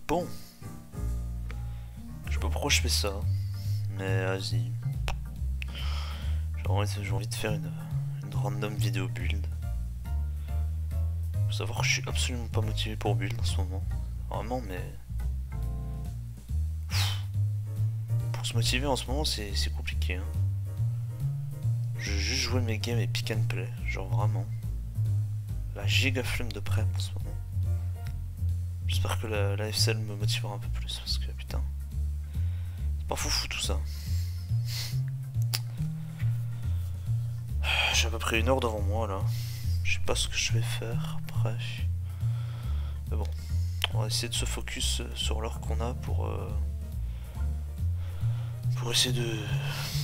Bon, je sais pas pourquoi je fais ça, mais vas-y. J'ai envie de faire une random vidéo build. Faut savoir que je suis absolument pas motivé pour build en ce moment. Vraiment, mais... Pour se motiver en ce moment, c'est compliqué. Hein. Je veux juste jouer mes games et pick and play, genre vraiment. La giga flemme de prep en ce moment. J'espère que la FCL me motivera un peu plus, parce que putain... C'est pas foufou tout ça. J'ai à peu près 1 heure devant moi là. Je sais pas ce que je vais faire après. Mais bon, on va essayer de se focus sur l'heure qu'on a pour essayer de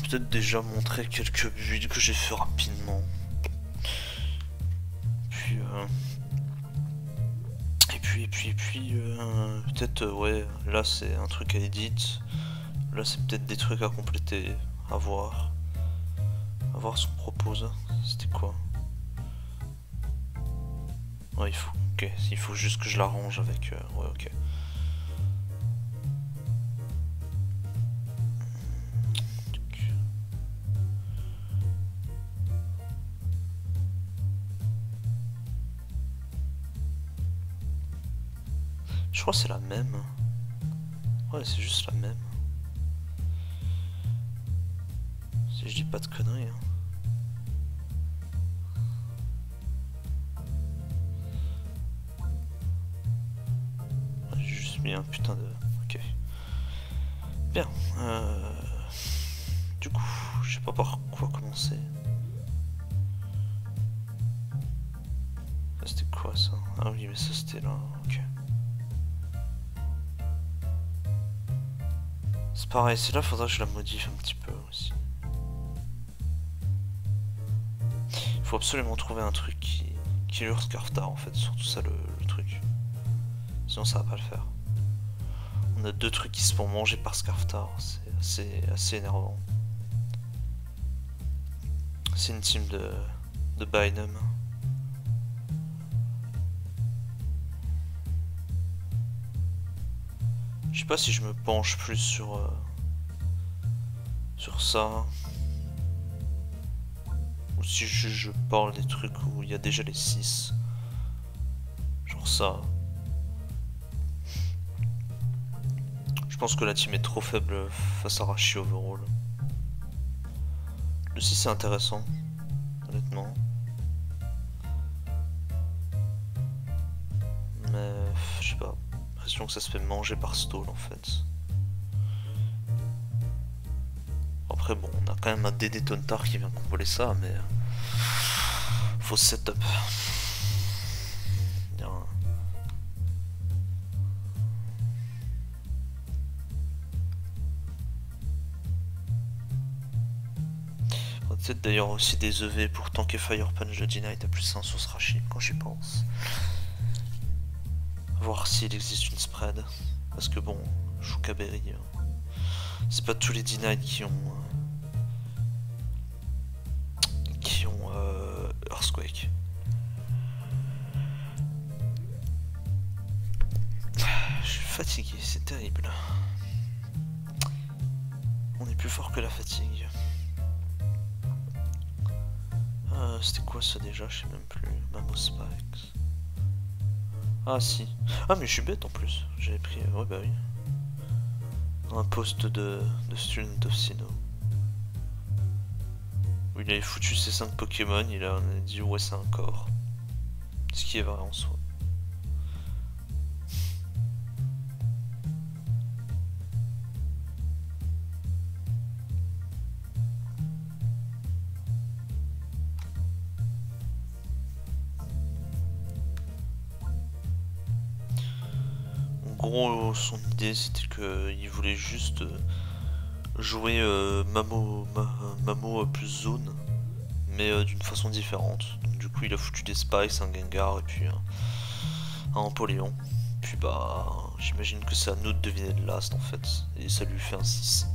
peut-être déjà montrer quelques builds que j'ai fait rapidement. Puis et puis peut-être ouais, là c'est un truc à edit. Là c'est peut-être des trucs à compléter, à voir. À voir ce qu'on propose. C'était quoi? Ouais, il faut juste que je l'arrange avec... ouais, ok. Je crois que c'est la même. Ouais, c'est juste la même. Si je dis pas de conneries. Hein. J'ai juste mis un putain de... Ok. Bien. Du coup, je sais pas par quoi commencer. C'était quoi ça? Ah oui, mais ça c'était là. Ok. C'est pareil, c'est là, faudra que je la modifie un petit peu aussi. Il faut absolument trouver un truc qui lure Scarftar en fait, surtout ça le truc. Sinon ça va pas le faire. On a 2 trucs qui se font manger par Scarftar, c'est assez énervant. C'est une team de Bynum. Je sais pas si je me penche plus sur ça. Ou si je parle des trucs où il y a déjà les 6. Genre ça. Je pense que la team est trop faible face à Rashi overall. Le 6 est intéressant, honnêtement. Mais je sais pas. L'impression que ça se fait manger par stall en fait. Après bon, on a quand même un DD Tontar qui vient comboler ça, mais faut setup. Bien. On a peut-être d'ailleurs aussi des EV pour tanker Fire Punch de D-Knight à plus 1 sur ce Rashi quand j'y pense. Voir s'il existe une spread. Parce que bon, Shukaberry, c'est pas tous les D-Knight qui ont Earthquake. Je suis fatigué, c'est terrible. On est plus fort que la fatigue. C'était quoi ça déjà? Je sais même plus. Mammo Spikes. Ah si. Ah mais je suis bête en plus. J'avais pris... ouais bah oui. Un poste de Student of Sinnoh. Où il avait foutu ses 5 Pokémon, il a dit ouais c'est un corps. Ce qui est vrai en soi. En gros, son idée c'était qu'il voulait juste jouer Mammo plus zone, mais d'une façon différente. Donc, du coup, il a foutu des Spikes, un Gengar et puis un Empoléon. Puis bah, j'imagine que c'est à nous de deviner le last en fait, et ça lui fait un 6.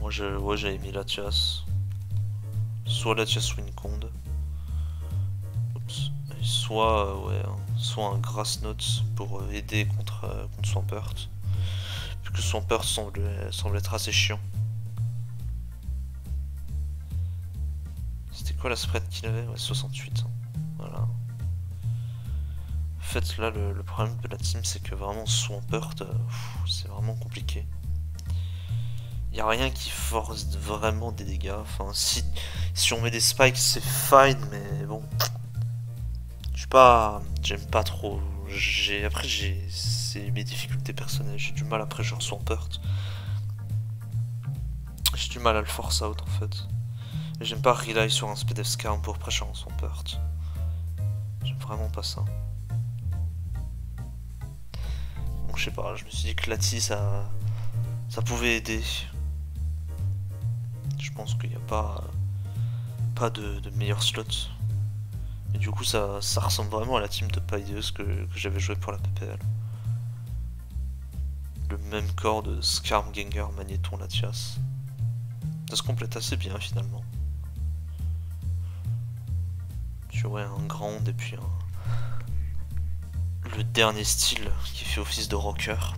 Moi, j'avais mis Latias, soit Latias Winconde. Oups, soit ouais, soit un Grass Note pour aider contre Swampert. Vu que Swampert semble être assez chiant. C'était quoi la spread qu'il avait? Ouais, 68. Hein. Voilà. En fait, là, le problème de la team, c'est que vraiment Swampert, c'est vraiment compliqué. Il n'y a rien qui force vraiment des dégâts. Enfin, si on met des spikes, c'est fine, mais bon. Je suis pas. J'aime pas trop. Après, c'est mes difficultés personnelles. J'ai du mal après, genre Swampert. J'ai du mal à le force out en fait. Et j'aime pas rely sur un speed of Scarm pour prêcher en Swampert. J'aime vraiment pas ça. Donc je sais pas, je me suis dit que Lati ça pouvait aider. Je pense qu'il n'y a pas de meilleur slot. Et du coup ça ressemble vraiment à la team de Paideus que j'avais joué pour la PPL. Le même corps de Skarm, Gengar, Magneton, Latias. Ça se complète assez bien finalement. Tu vois un grand et puis le dernier style qui fait office de rocker.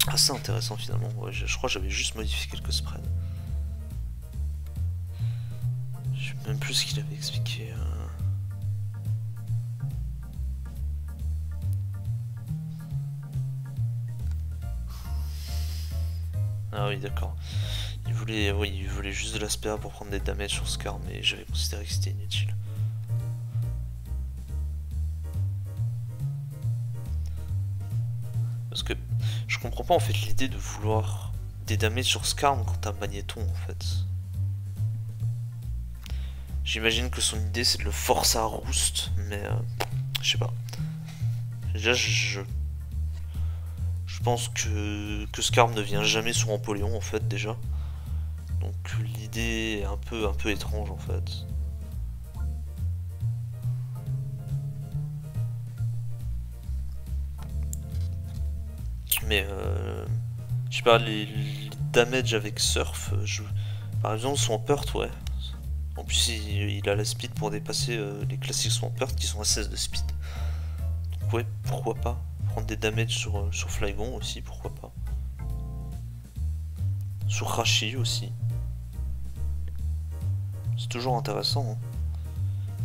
Assez intéressant finalement, ouais, je crois que j'avais juste modifié quelques spreads. Je sais même plus ce qu'il avait expliqué. Ah oui d'accord. Il voulait juste de l'aspect pour prendre des damages sur Scar, mais j'avais considéré que c'était inutile. Parce que je comprends pas en fait l'idée de vouloir des damages sur Skarm quand t'as Magneton en fait. J'imagine que son idée c'est de le forcer à roost, mais je sais pas. Déjà je pense que Skarm ne vient jamais sur Empoléon en fait déjà. Donc l'idée est un peu étrange en fait. Mais je sais pas, les damage avec Surf, par exemple Swampert, ouais. En plus il a la speed pour dépasser les classiques Swampert qui sont à 16 de speed. Donc ouais, pourquoi pas. Prendre des damage sur Flygon aussi, pourquoi pas. Sur Rashi aussi. C'est toujours intéressant. Hein.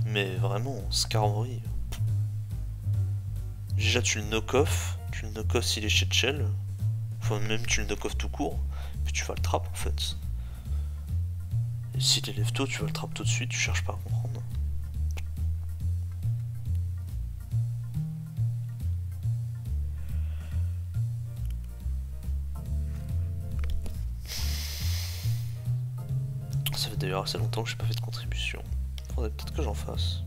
Mais vraiment, Skarmory. Déjà tu le knock-off. Tu le knock-off s'il est chez Shell. Enfin même tu le knock-off tout court. Puis tu vas le trap en fait. Et s'il élève tôt, tu vas le trap tout de suite, tu cherches pas à comprendre. Ça fait d'ailleurs assez longtemps que j'ai pas fait de contribution. Faudrait peut-être que j'en fasse.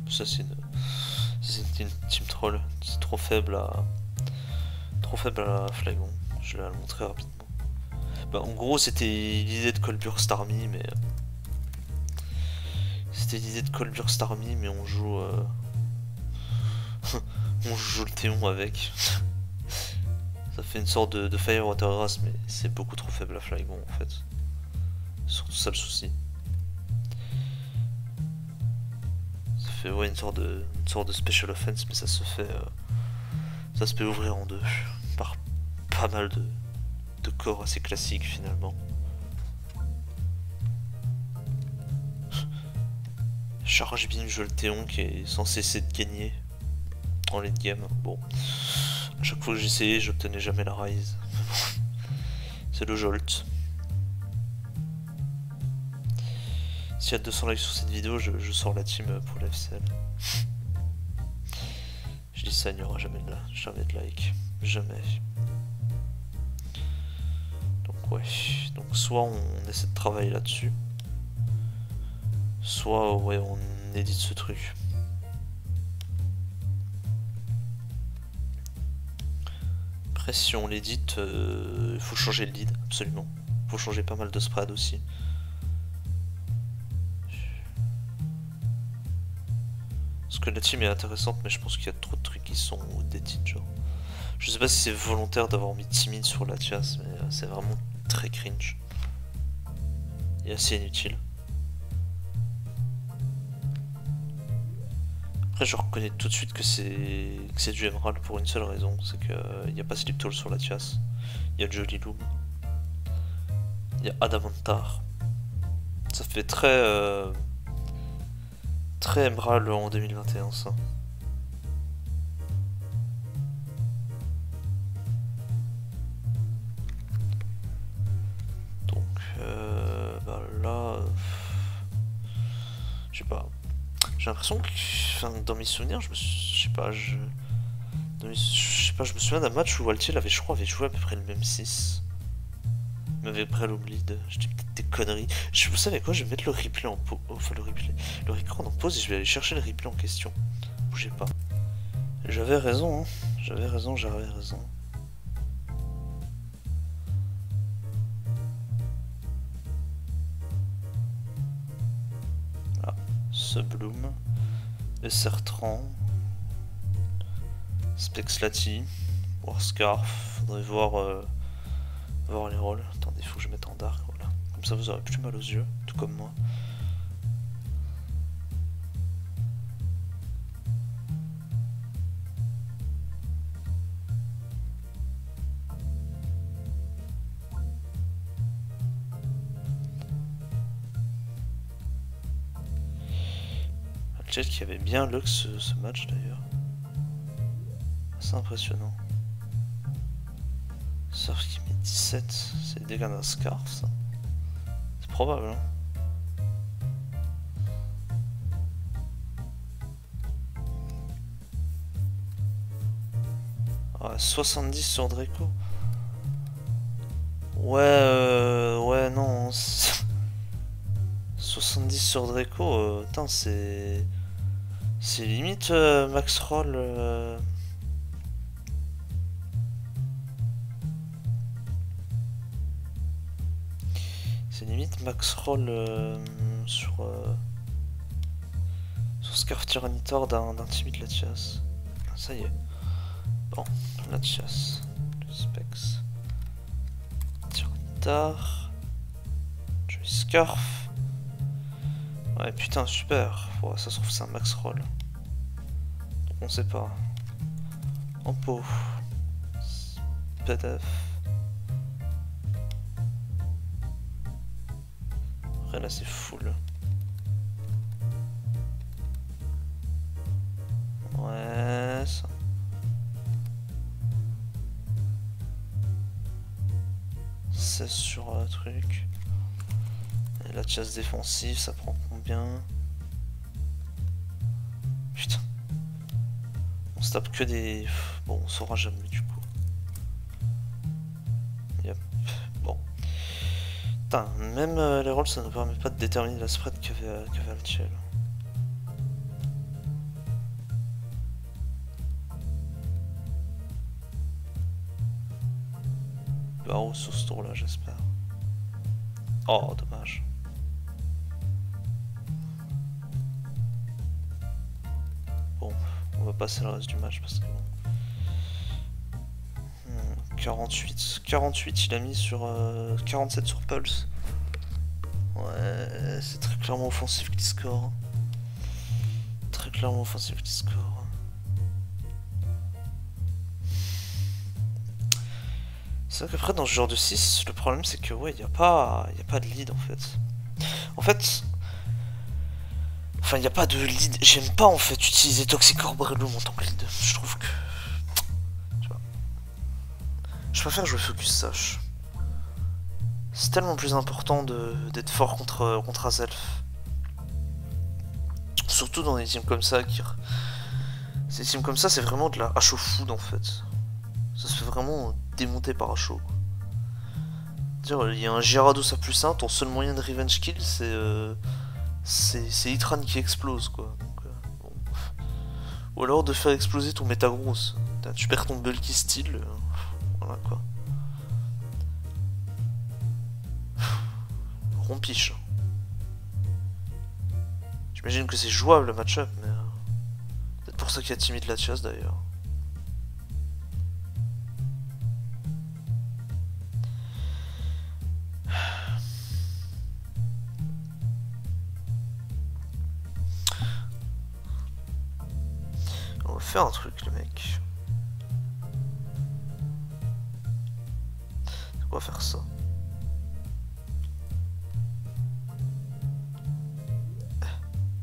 Ça c'est une team troll. C'est trop faible à Flygon. Je vais la montrer rapidement. Bah, en gros c'était l'idée de Colburst Army mais on joue on joue le Théon avec. Ça fait une sorte de Fire Water Grass mais c'est beaucoup trop faible à Flygon en fait. C'est surtout ça le souci. Ça fait ouais une sorte de special offense mais ça se fait ouvrir en deux par pas mal de corps assez classiques finalement. Charge beam je le Théon qui est censé essayer de gagner en late game. Bon, à chaque fois que j'essayais, j'obtenais jamais la rise. C'est le jolt. S'il y a 200 likes sur cette vidéo, je sors la team pour la FCL. Je dis ça, il n'y aura jamais de like. Jamais. Donc ouais. Donc soit on essaie de travailler là-dessus. Soit ouais on édite ce truc. Après si on l'édite, il faut changer le lead, absolument. Il faut changer pas mal de spread aussi. Parce que la team est intéressante mais je pense qu'il y a trop de trucs qui sont outdated genre. Je sais pas si c'est volontaire d'avoir mis timide sur Latias, mais c'est vraiment très cringe. Et assez inutile. Après, je reconnais tout de suite que c'est du Emerald pour une seule raison, c'est qu'il n'y a pas Sleep Toll sur Latias. Il y a Jolly Loom. Il y a Adamantar. Ça fait très Emerald en 2021, ça. Donc, bah là... je sais pas. J'ai l'impression que, enfin, dans mes souvenirs, je sais pas, je me souviens d'un match où Altiel avait, je crois, avait joué à peu près le même 6. Il m'avait pris l'homme lead. Je dis peut-être des conneries. Vous savez quoi, je vais mettre le replay en pause. Enfin, le record en pause et je vais aller chercher le replay en question. Bougez pas. J'avais raison, hein. J'avais raison. Ah, Subloom. Essertran. Spexlati. Warscarf. Faudrait voir les rôles. Attendez, il faut que je mette en dark. Voilà. Comme ça, vous aurez plus mal aux yeux, tout comme moi. Chat qui avait bien luck ce match d'ailleurs. C'est impressionnant. Sauf qu'il met 17, c'est le dégâts d'un scarf ça. C'est probable hein. Ah, 70 sur Draco. Ouais non. 70 sur Draco, putain c'est... C'est limite max roll. C'est limite max roll sur Scarf Tyranitar d'un timide Latias. Ça y est. Bon, Latias. Specs. Tyranitar. Joy Scarf. Ouais putain super. Ouais, ça se trouve c'est un max roll. Donc on sait pas. En pot. PDF. Après là c'est full. Ouais ça. Sur truc. Et la chasse défensive, ça prend combien? Putain. On se tape que des... Bon, on saura jamais du coup. Yep. Bon. Putain, même les rolls, ça ne permet pas de déterminer la spread qu'avait Altiel. Barreau sur ce tour là, j'espère. Oh, dommage. Bon, on va passer le reste du match parce que bon. 48, il a mis sur 47 sur Pulse. Ouais, c'est très clairement offensif qui score. Très clairement offensif qui score. C'est vrai qu'après dans ce genre de 6, le problème c'est que ouais, y a pas de lead en fait. Enfin, il n'y a pas de lead. J'aime pas en fait utiliser Toxic Arboretum en tant que lead. Je trouve que... Je préfère jouer Focus Sash. C'est tellement plus important d'être fort contre Azelf. Surtout dans des teams comme ça. Ces teams comme ça, c'est vraiment de la HO food en fait. Ça se fait vraiment démonter par HO. Il y a un Gyarados à plus 1, ton seul moyen de revenge kill c'est Itran qui explose quoi. Donc, bon. Ou alors de faire exploser ton Metagross. Tu perds ton Bulky Steel. Voilà quoi. Rompiche. J'imagine que c'est jouable le match-up, mais... peut-être pour ça qu'il y a timide la chasse d'ailleurs. faire un truc, les mecs. On va faire ça.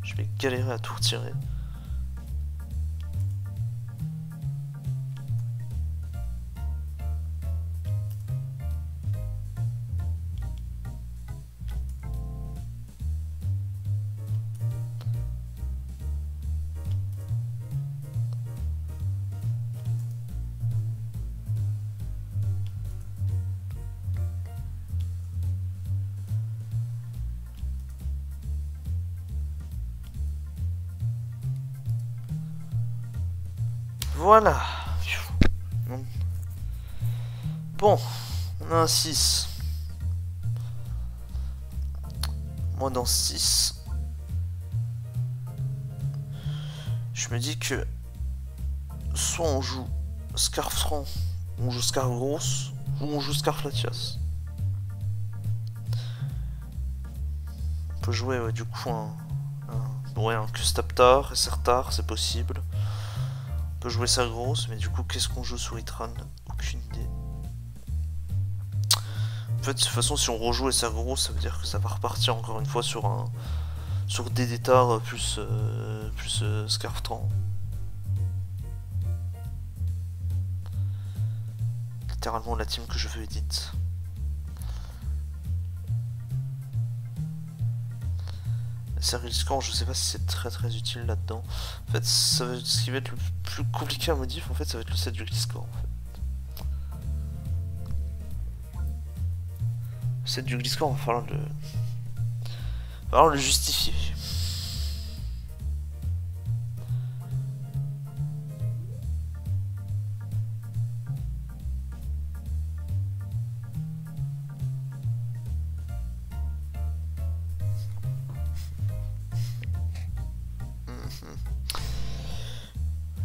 Je vais galérer à tout retirer. Voilà. Bon, on a un 6. Moi dans 6. Je me dis que soit on joue Scarf Franc, on joue Scarf Grosse, ou on joue Scarf Latias. On peut jouer ouais, du coup un Custaptar, Sertar, c'est possible. On peut jouer ça grosse, mais du coup, qu'est-ce qu'on joue sur Itran? Aucune idée. En fait, de toute façon, si on rejoue ça grosse, ça veut dire que ça va repartir encore une fois sur des détards plus Scarftran. Littéralement la team que je veux édite. Scan, je sais pas si c'est très utile là-dedans. En fait, ce qui va être le plus compliqué à modif, en fait, ça va être le set du Gliscor. En fait. Le set du Gliscor, va falloir le justifier.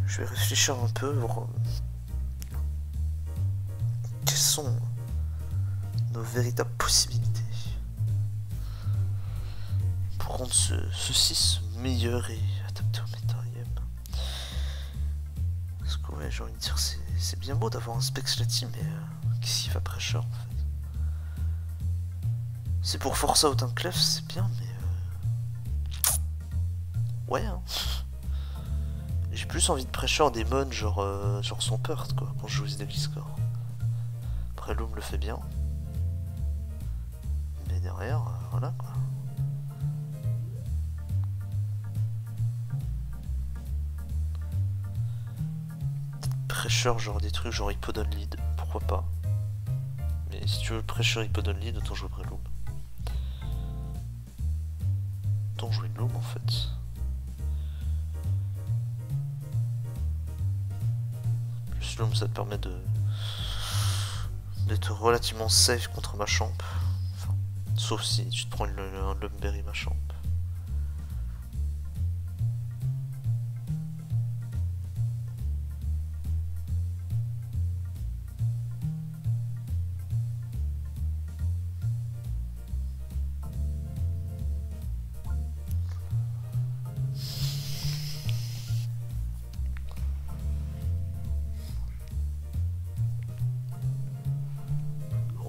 Je vais réfléchir un peu pour... Quelles sont nos véritables possibilités pour rendre ce 6 meilleur et adapté au Metarium. Parce que ouais, j'ai envie de dire, c'est bien beau d'avoir un Specs Lati, mais qu'est-ce qu'il va prêcher en fait? C'est pour Force Out un Clef, c'est bien, mais... Ouais, hein. J'ai plus envie de prêcher en démon, genre son Purt, quoi, quand je joue des Gliscor. Après, Loom le fait bien. Mais derrière, voilà, quoi. Prêcheur, genre des trucs, genre Hippodon Lead, pourquoi pas. Mais si tu veux prêcheur Hippodon Lead, autant jouer après Loom. Autant jouer Loom, en fait. Loom, ça te permet d'être relativement safe contre Machamp. Enfin, sauf si tu te prends un Lumberry Machamp.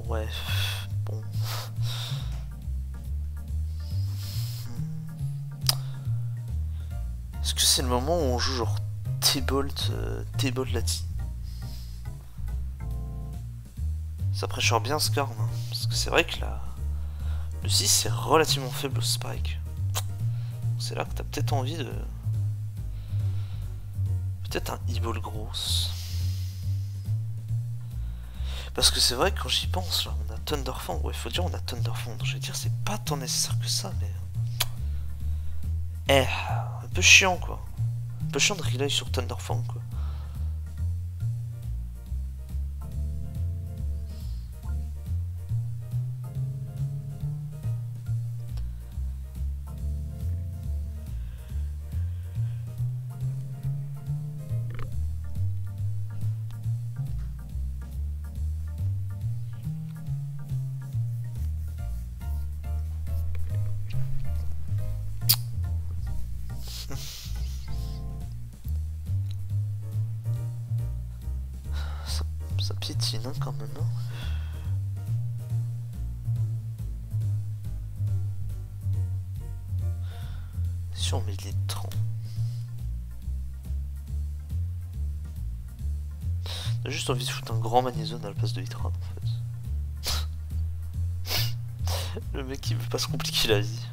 Ouais, bon. Est-ce que c'est le moment où on joue genre T-Bolt Lati? Ça prêche bien Skarn, hein, parce que c'est vrai que le 6 c'est relativement faible au Spike. C'est là que t'as peut-être envie de... Peut-être un e-ball grosse. Parce que c'est vrai que quand j'y pense, là, on a Thunderfang. Ouais, faut dire on a Thunderfang. Donc je vais dire, c'est pas tant nécessaire que ça, mais... un peu chiant, quoi. Un peu chiant de relay sur Thunderfang, quoi. piétine hein, quand même. Hein. Si on met les 30. J'ai juste envie de foutre un grand magnézone à la place de Hitran en fait. Le mec il veut pas se compliquer la vie.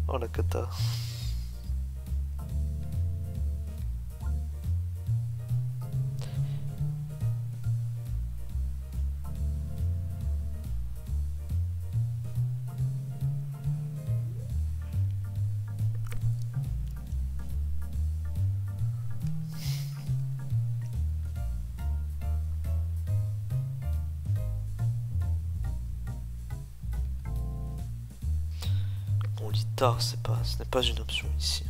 Oh la cata. Tard, ce n'est pas une option ici.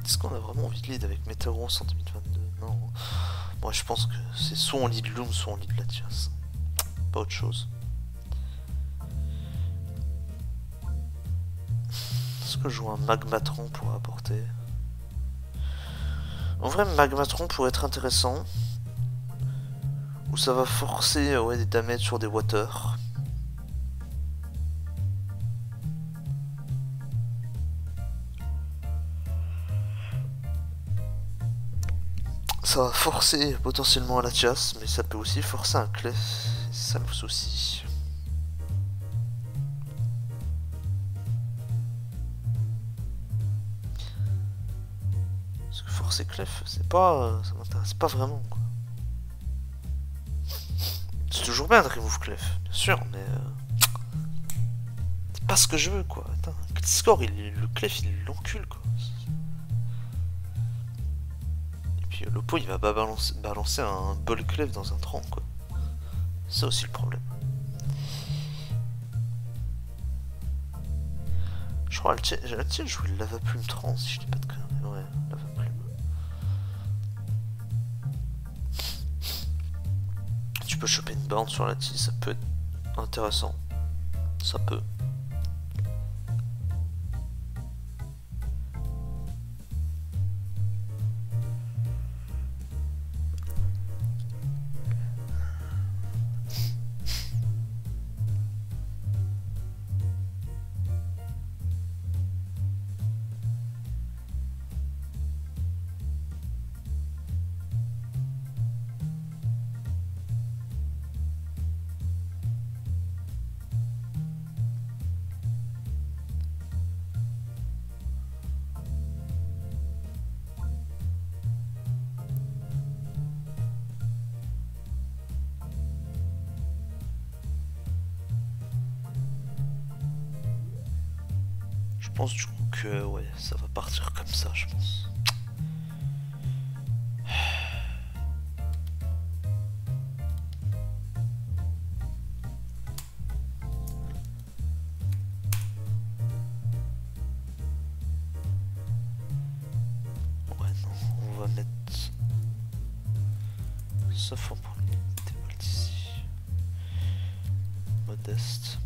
Est-ce qu'on a vraiment envie de lead avec Météoros en 2022? Non. Moi je pense que c'est soit on lead Loom, soit on lead Latias. Pas autre chose. Est-ce que je joue un Magmatron pour apporter? En vrai, Magmatron pourrait être intéressant. Ou ça va forcer ouais, des damages sur des water. Ça va forcer potentiellement à la chasse, mais ça peut aussi forcer un clef. C'est ça le souci. Parce que forcer clef, c'est pas. Ça m'intéresse pas vraiment quoi. C'est toujours bien de remove clef, bien sûr, mais. C'est pas ce que je veux quoi. Attends, score, le clef il l'encule quoi. Le pot il va pas balancer un bol clef dans un tronc quoi. C'est aussi le problème. Je crois que la tienne joue le lava plume trans si je dis pas de conneries. Ouais, lava plume. Tu peux choper une borne sur la tige, ça peut être intéressant. Ça peut. Je pense du coup que ouais, ça va partir comme ça, je pense. Ouais non, on va mettre sauf en premier, Thébold ici. Modeste.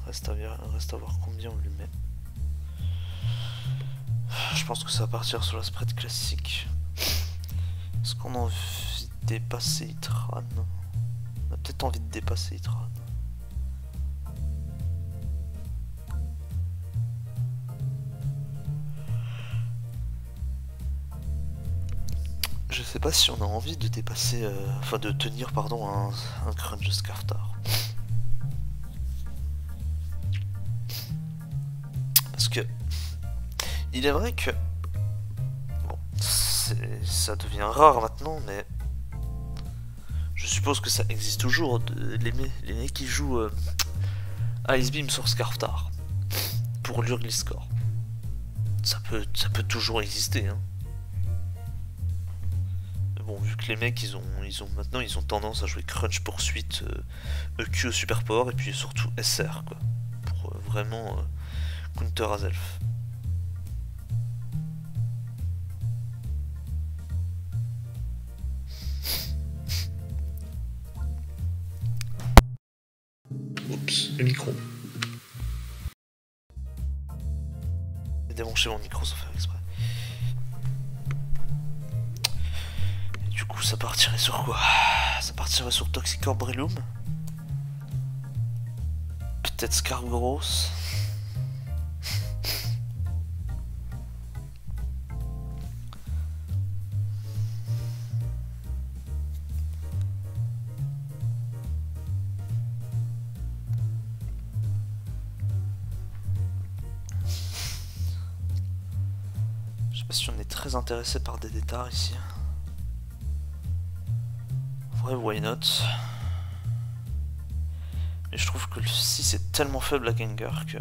Reste à voir combien on lui met. Je pense que ça va partir sur la spread classique. Est-ce qu'on a envie de dépasser Itran? On a peut-être envie de dépasser Itran. Je sais pas si on a envie de dépasser, enfin de tenir pardon un crunch de Scarftar. Parce que il est vrai que bon, ça devient rare maintenant, mais je suppose que ça existe toujours les mecs qui jouent Ice Beam sur Scarftar pour l'Urgly Score. Ça peut toujours exister, hein. Mais bon, vu que les mecs maintenant ils ont tendance à jouer Crunch Poursuite, EQ au Super Power et puis surtout SR quoi, pour vraiment counter Azelf. Oups, le micro. J'ai débranché mon micro sans faire exprès. Et du coup, ça partirait sur quoi? Ça partirait sur Toxic Orbrellum. Peut-être Scargoros. Je sais pas si on est très intéressé par des détards ici. En vrai, why not? Mais je trouve que le 6 est tellement faible à Gengar que...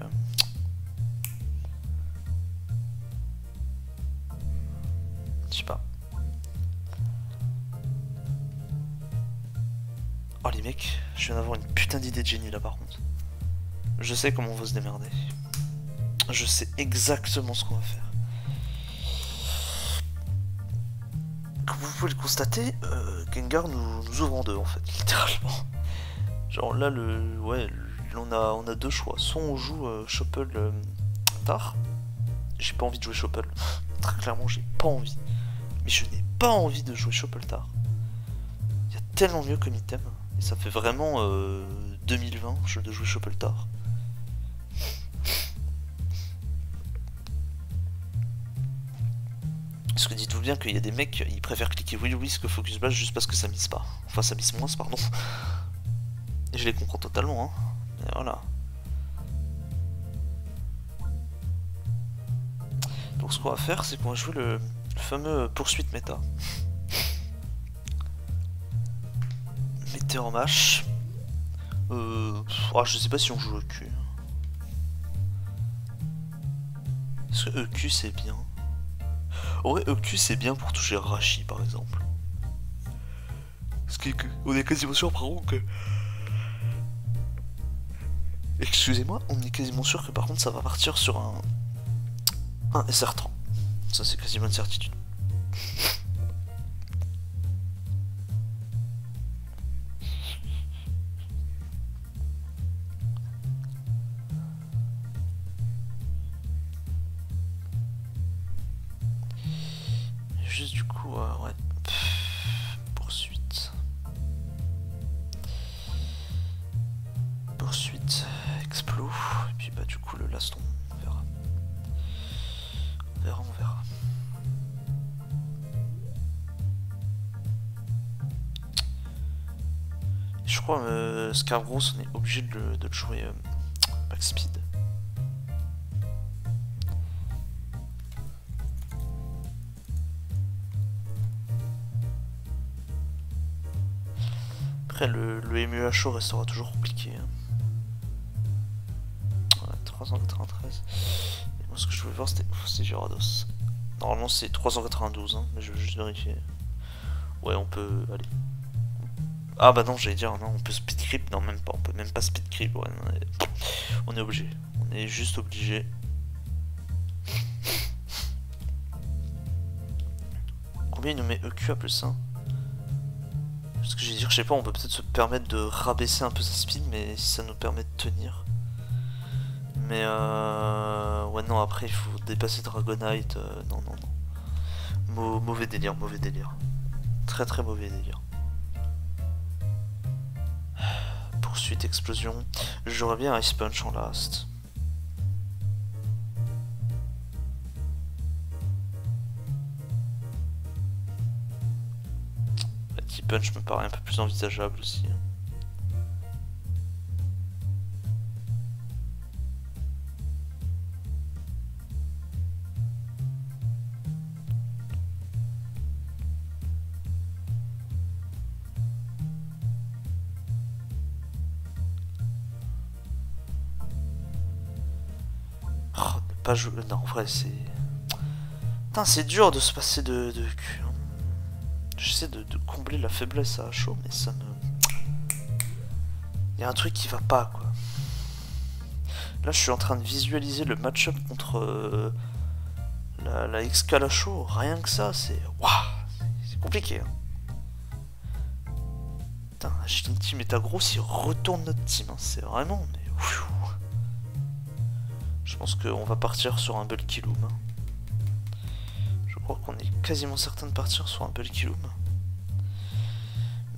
Je sais pas. Oh les mecs, je viens d'avoir une putain d'idée de génie là par contre. Je sais comment on va se démerder. Je sais exactement ce qu'on va faire. Comme vous pouvez le constater, Gengar nous ouvre en deux en fait, littéralement. Genre là, on a deux choix. Soit on joue Chople tard. J'ai pas envie de jouer Chople. Très clairement, j'ai pas envie. Mais je n'ai pas envie de jouer Chople tard. Il y a tellement mieux comme item. Et ça fait vraiment 2020 de jouer Chople tard. Parce que dites-vous bien qu'il y a des mecs, ils préfèrent cliquer Will Whisk que Focus Blast juste parce que ça mise pas. Enfin, ça mise moins, pardon. Et je les comprends totalement, hein. Mais voilà. Donc ce qu'on va faire, c'est qu'on va jouer le fameux poursuite méta. Météor Mash. Je sais pas si on joue EQ. Parce que EQ c'est bien. En vrai, EQ c'est bien pour toucher Rashi par exemple. Parce qu'on est quasiment sûr par contre que... Excusez-moi, on est quasiment sûr que par contre ça va partir sur un SR30. Ça c'est quasiment une certitude. Juste du coup, ouais. Poursuite. Poursuite, explo. Et puis bah du coup le laston, on verra. On verra. Je crois Scargros, on est obligé de le jouer back speed. Après le MUHO restera toujours compliqué. Hein. Ouais, 393. Et moi ce que je voulais voir c'était Gyarados. Normalement c'est 392, hein, mais je veux juste vérifier. Ouais, on peut... Allez. Ah bah non, j'allais dire, non, on peut speed creep. Non, même pas, on peut même pas speed creep. Ouais, on est obligé. On est juste obligé. Combien il nous met EQ à plus 1? Parce que j'ai dire, je sais pas, on peut peut-être se permettre de rabaisser un peu sa speed, mais si ça nous permet de tenir. Mais ouais, non, après il faut dépasser Dragonite. Non. Mauvais délire, mauvais délire. Très très mauvais délire. Poursuite, explosion. J'aurais bien un Ice Punch en last. Petit punch me paraît un peu plus envisageable aussi. Oh, ne pas jouer. Non, en vrai, c'est. Putain, c'est dur de se passer de cul. Hein. J'essaie de combler la faiblesse à chaud, mais ça me. Il y a un truc qui va pas, quoi. Là, je suis en train de visualiser le match-up contre la XK chaud. Rien que ça, c'est. Waouh! C'est compliqué. Hein. Putain, une team est aggro, s'il retourne notre team, hein. C'est vraiment... Mais... Je pense qu'on va partir sur un bulky loom. Hein. Je crois qu'on est quasiment certain de partir sur un bulky loom.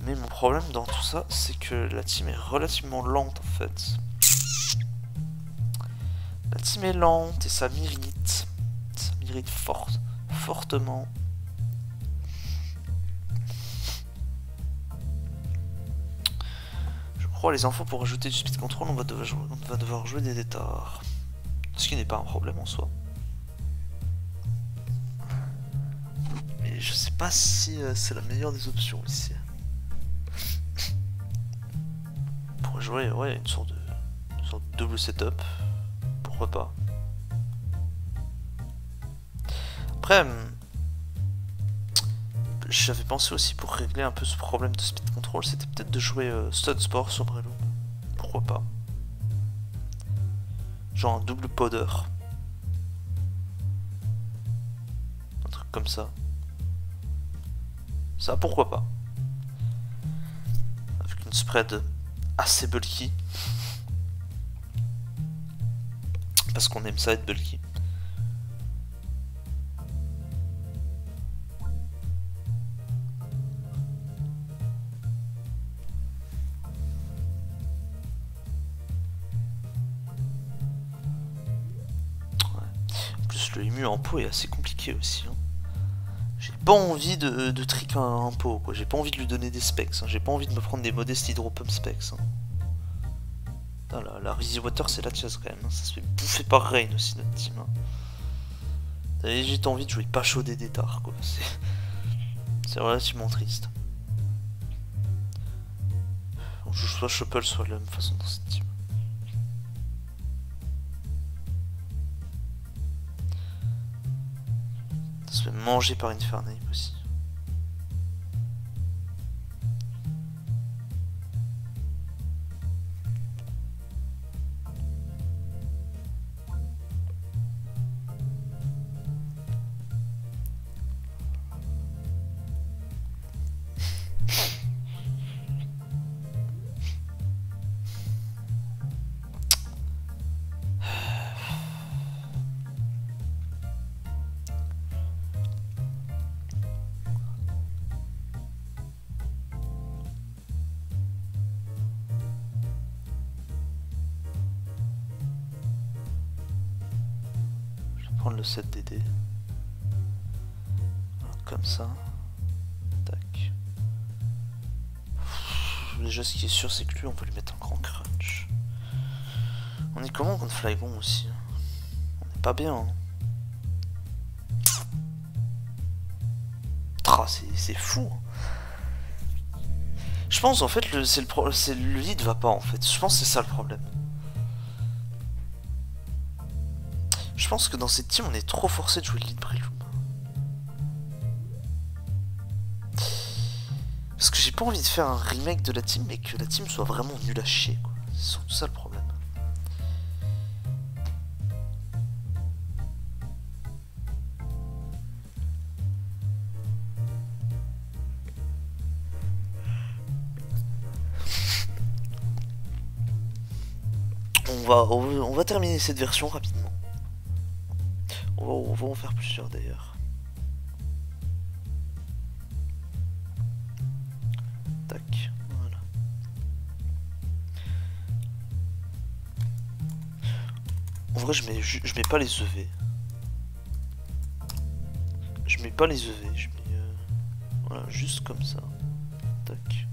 Mais mon problème dans tout ça, c'est que la team est relativement lente en fait. La team est lente et ça m'irrite. Ça m'irrite fortement. Je crois les infos pour ajouter du speed control, on va devoir jouer des détards. Ce qui n'est pas un problème en soi. Mais je sais pas si c'est la meilleure des options ici. Pour jouer, ouais, une sorte de double setup. Pourquoi pas. Après, j'avais pensé aussi pour régler un peu ce problème de speed control, c'était peut-être de jouer Stud Sport sur Breloom. Pourquoi pas. Genre un double powder. Un truc comme ça. Ça, pourquoi pas. Avec une spread assez bulky. Parce qu'on aime ça être bulky. Le ému en pot est assez compliqué aussi. Hein. J'ai pas envie de trick un pot, quoi. J'ai pas envie de lui donner des specs. Hein. J'ai pas envie de me prendre des modestes hydropump specs. Hein. Putain, la Rizzy Water, c'est la chasse quand même. Hein. Ça se fait bouffer par Rain aussi, notre team. Hein. J'ai envie de jouer pas chaud des détards, quoi. C'est relativement triste. On joue soit Shuffle, soit de la même façon dans cette team. Se fait manger par Infernape aussi. Prendre le 7 DD. Voilà, comme ça. Tac. Déjà, ce qui est sûr, c'est que lui, on peut lui mettre un grand crunch. On est comment contre Flygon aussi? On est pas bien. Hein. Ah, c'est fou. Hein. Je pense en fait, le lead va pas en fait. Je pense que c'est ça le problème. Je pense que dans cette team, on est trop forcé de jouer le lead Breloom. Parce que j'ai pas envie de faire un remake de la team, mais que la team soit vraiment nulle à chier, quoi. C'est surtout ça le problème. On va terminer cette version rapidement. On va en faire plusieurs d'ailleurs. Tac, voilà. En vrai, je mets pas les EV. Je mets pas les EV, je mets voilà, juste comme ça. Tac.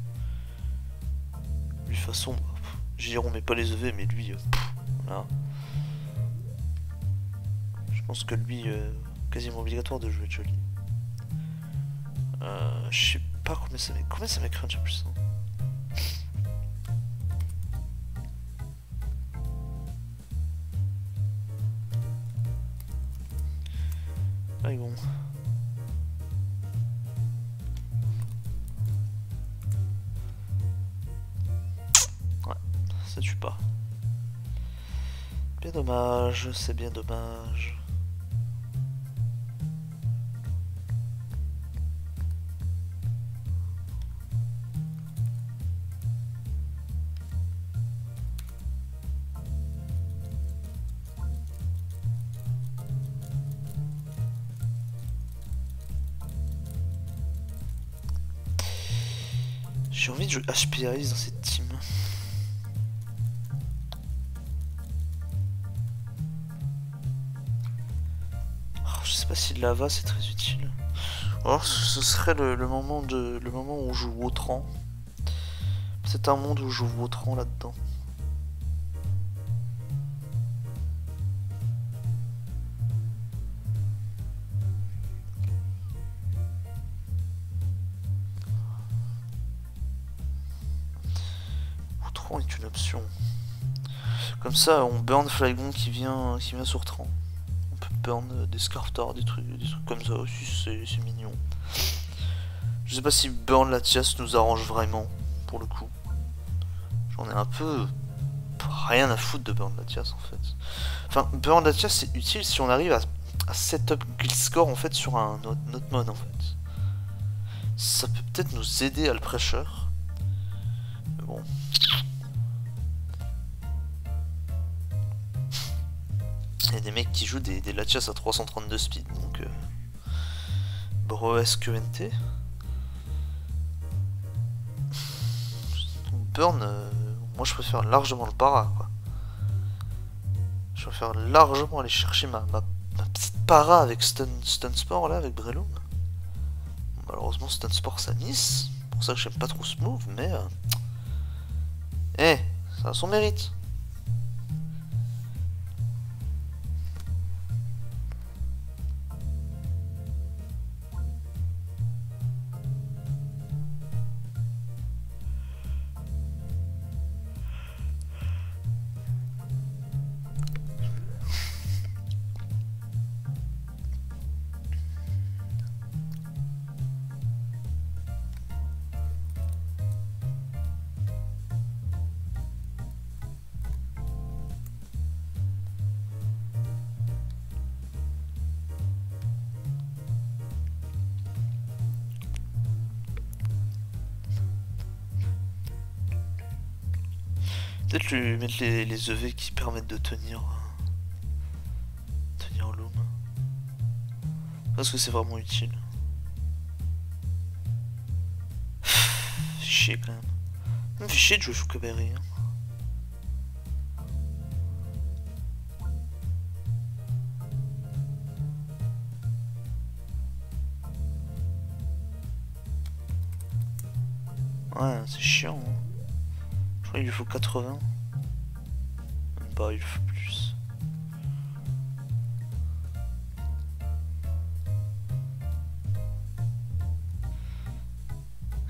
Lui, de toute façon, je veux dire, on met pas les EV, mais lui, voilà. Je pense que lui, quasiment obligatoire de jouer Jolly. Je sais pas combien ça met crunch en plus. Hein. Allez, bon. Ouais, ça tue pas. Bien dommage, c'est bien dommage. J'ai envie de jouer HP Ice dans cette team. Oh, je sais pas si Lava c'est très utile. Alors ce serait le moment où je joue Vautran. C'est un monde où je joue Vautran là-dedans. Vautran est une option. Comme ça, on burn Flygon qui vient sur Tran. On peut burn des Scarftars, des trucs comme ça aussi, c'est mignon. Je sais pas si burn Latias nous arrange vraiment, pour le coup. J'en ai un peu rien à foutre de burn Latias en fait. Enfin, burn Latias c'est utile si on arrive à setup guild score en fait sur un autre mode en fait. Ça peut peut-être nous aider à le pressure. Mais bon. Il y a des mecs qui jouent des Latias à 332 speed, donc Broesque NT. Burn, moi je préfère largement le para quoi. Je préfère largement aller chercher ma petite para avec Stun Sport là, avec Breloom. Malheureusement Stun Sport ça miss, pour ça que j'aime pas trop ce move, mais ça a son mérite. Peut-être lui mettre les EV qui permettent de tenir Loom. Parce que c'est vraiment utile. Fait chier quand même. Ça me fait chier de jouer Shukaberry. Ouais, c'est chiant. Hein. Je crois qu'il lui faut 80. Même pas, il lui faut plus.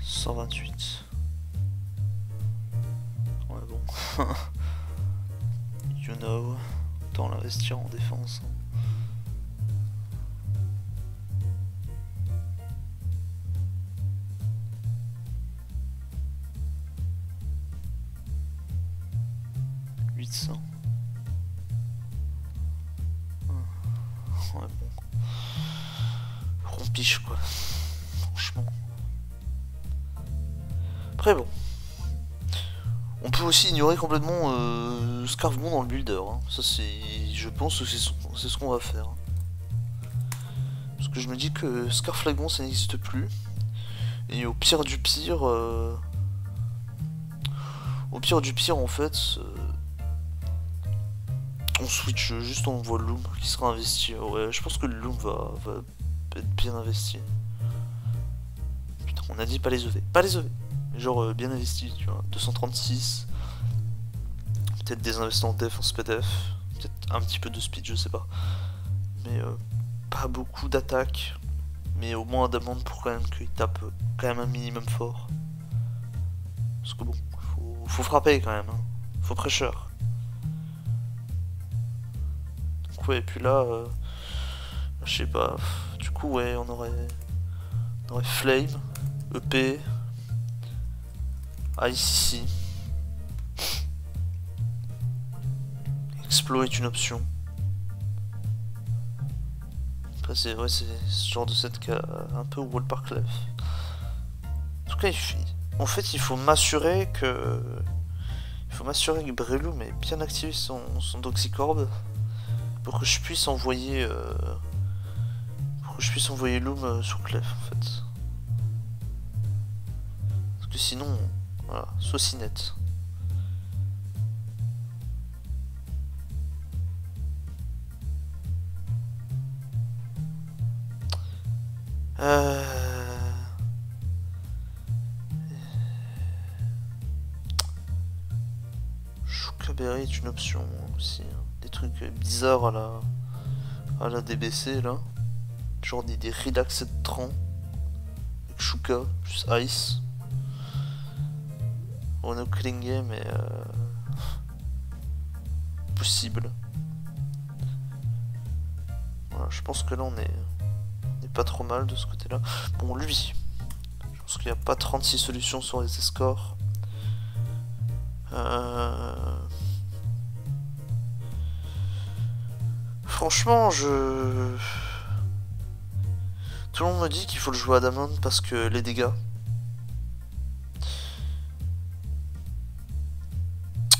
« 128. Ouais bon. You know. Autant l'investir en défense. Hein. Ouais bon. Rompiche quoi. Franchement. Après bon. On peut aussi ignorer complètement Scarfbond dans le builder. Hein. Ça c'est. Je pense que c'est ce qu'on va faire. Parce que je me dis que Scarflagon ça n'existe plus. Et au pire du pire. Au pire du pire en fait. On switch, juste on voit le Loom qui sera investi. Ouais, je pense que le Loom va être bien investi. Putain, on a dit pas les EV. Pas les EV. Genre bien investi, tu vois. 236. Peut-être des investissements en def, en SPDF. Peut-être un petit peu de speed, je sais pas. Mais pas beaucoup d'attaque. Mais au moins d'amende pour quand même qu'il tape quand même un minimum fort. Parce que bon, faut frapper quand même. Hein. Faut pressure. Ouais, et puis là, je sais pas, du coup, ouais, on aurait Flame, EP, ICC. Explo est une option. Après, c'est vrai, c'est ce genre de set qui a un peu Wall Park Left. En tout cas, en fait, il faut m'assurer que. Il faut m'assurer que Breloom ait bien activé son Doxicorb. Pour que je puisse envoyer Loom sur Clef en fait. Parce que sinon, voilà, saucinette. Choucaberry est une option aussi. Hein. Des trucs bizarres à la DBC là. Genre des relaxed de tran. Avec Chouka plus Ice. Ono Klinge mais possible. Voilà, je pense que là on est pas trop mal de ce côté là. Bon lui, je pense qu'il n'y a pas 36 solutions sur les escorts. Franchement tout le monde me dit qu'il faut le jouer à Adamant parce que les dégâts.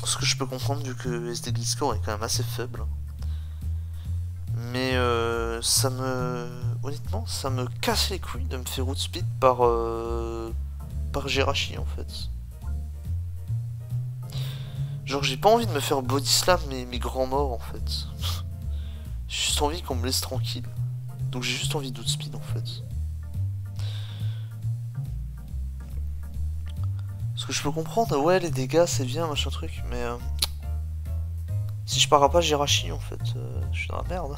Ce que je peux comprendre vu que SD Gliscor est quand même assez faible. Mais honnêtement, ça me casse les couilles de me faire route speed par Jirachi en fait. Genre j'ai pas envie de me faire body slam mes grands morts en fait. J'ai juste envie qu'on me laisse tranquille. Donc j'ai juste envie d'outspeed en fait. Parce que je peux comprendre, ouais les dégâts c'est bien machin truc, mais si je pars à pas Jirachi en fait, je suis dans la merde.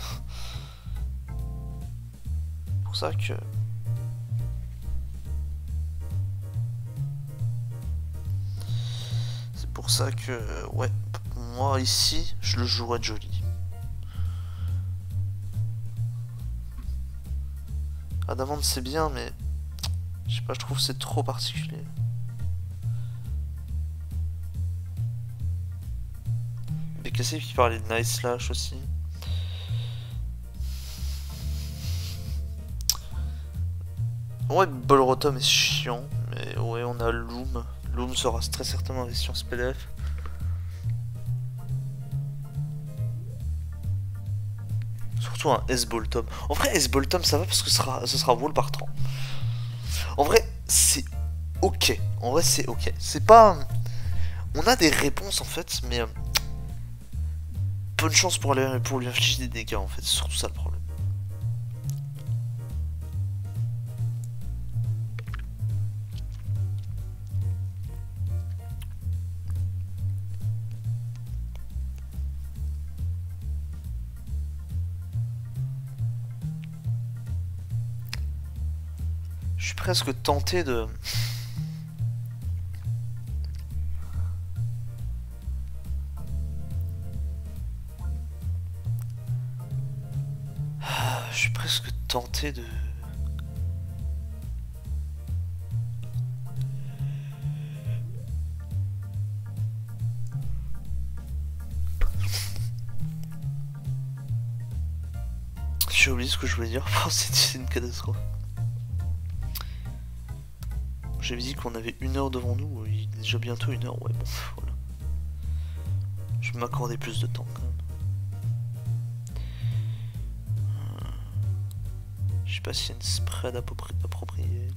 C'est pour ça que... C'est pour ça que, ouais, moi ici, je le jouerais joli. Adamant c'est bien, mais je sais pas, je trouve que c'est trop particulier. BKC qui parlait de Nice Slash aussi. Ouais, Bolrotom est chiant, mais ouais, on a Loom. Loom sera très certainement investi en SPDF. Surtout un S-Boltom. En vrai, S-Boltom ça va parce que ce sera wall par 30. En vrai, c'est ok. En vrai, c'est ok. C'est pas... On a des réponses en fait, mais... Bonne chance pour lui infliger des dégâts en fait. C'est surtout ça le problème. Je suis presque tenté de... Je suis presque tenté de... J'ai oublié ce que je voulais dire. C'est une catastrophe. J'avais dit qu'on avait 1 heure devant nous, il est déjà bientôt 1 heure, ouais bon, voilà. Je vais m'accorder plus de temps quand même. Je sais pas s'il y a une spread appropriée.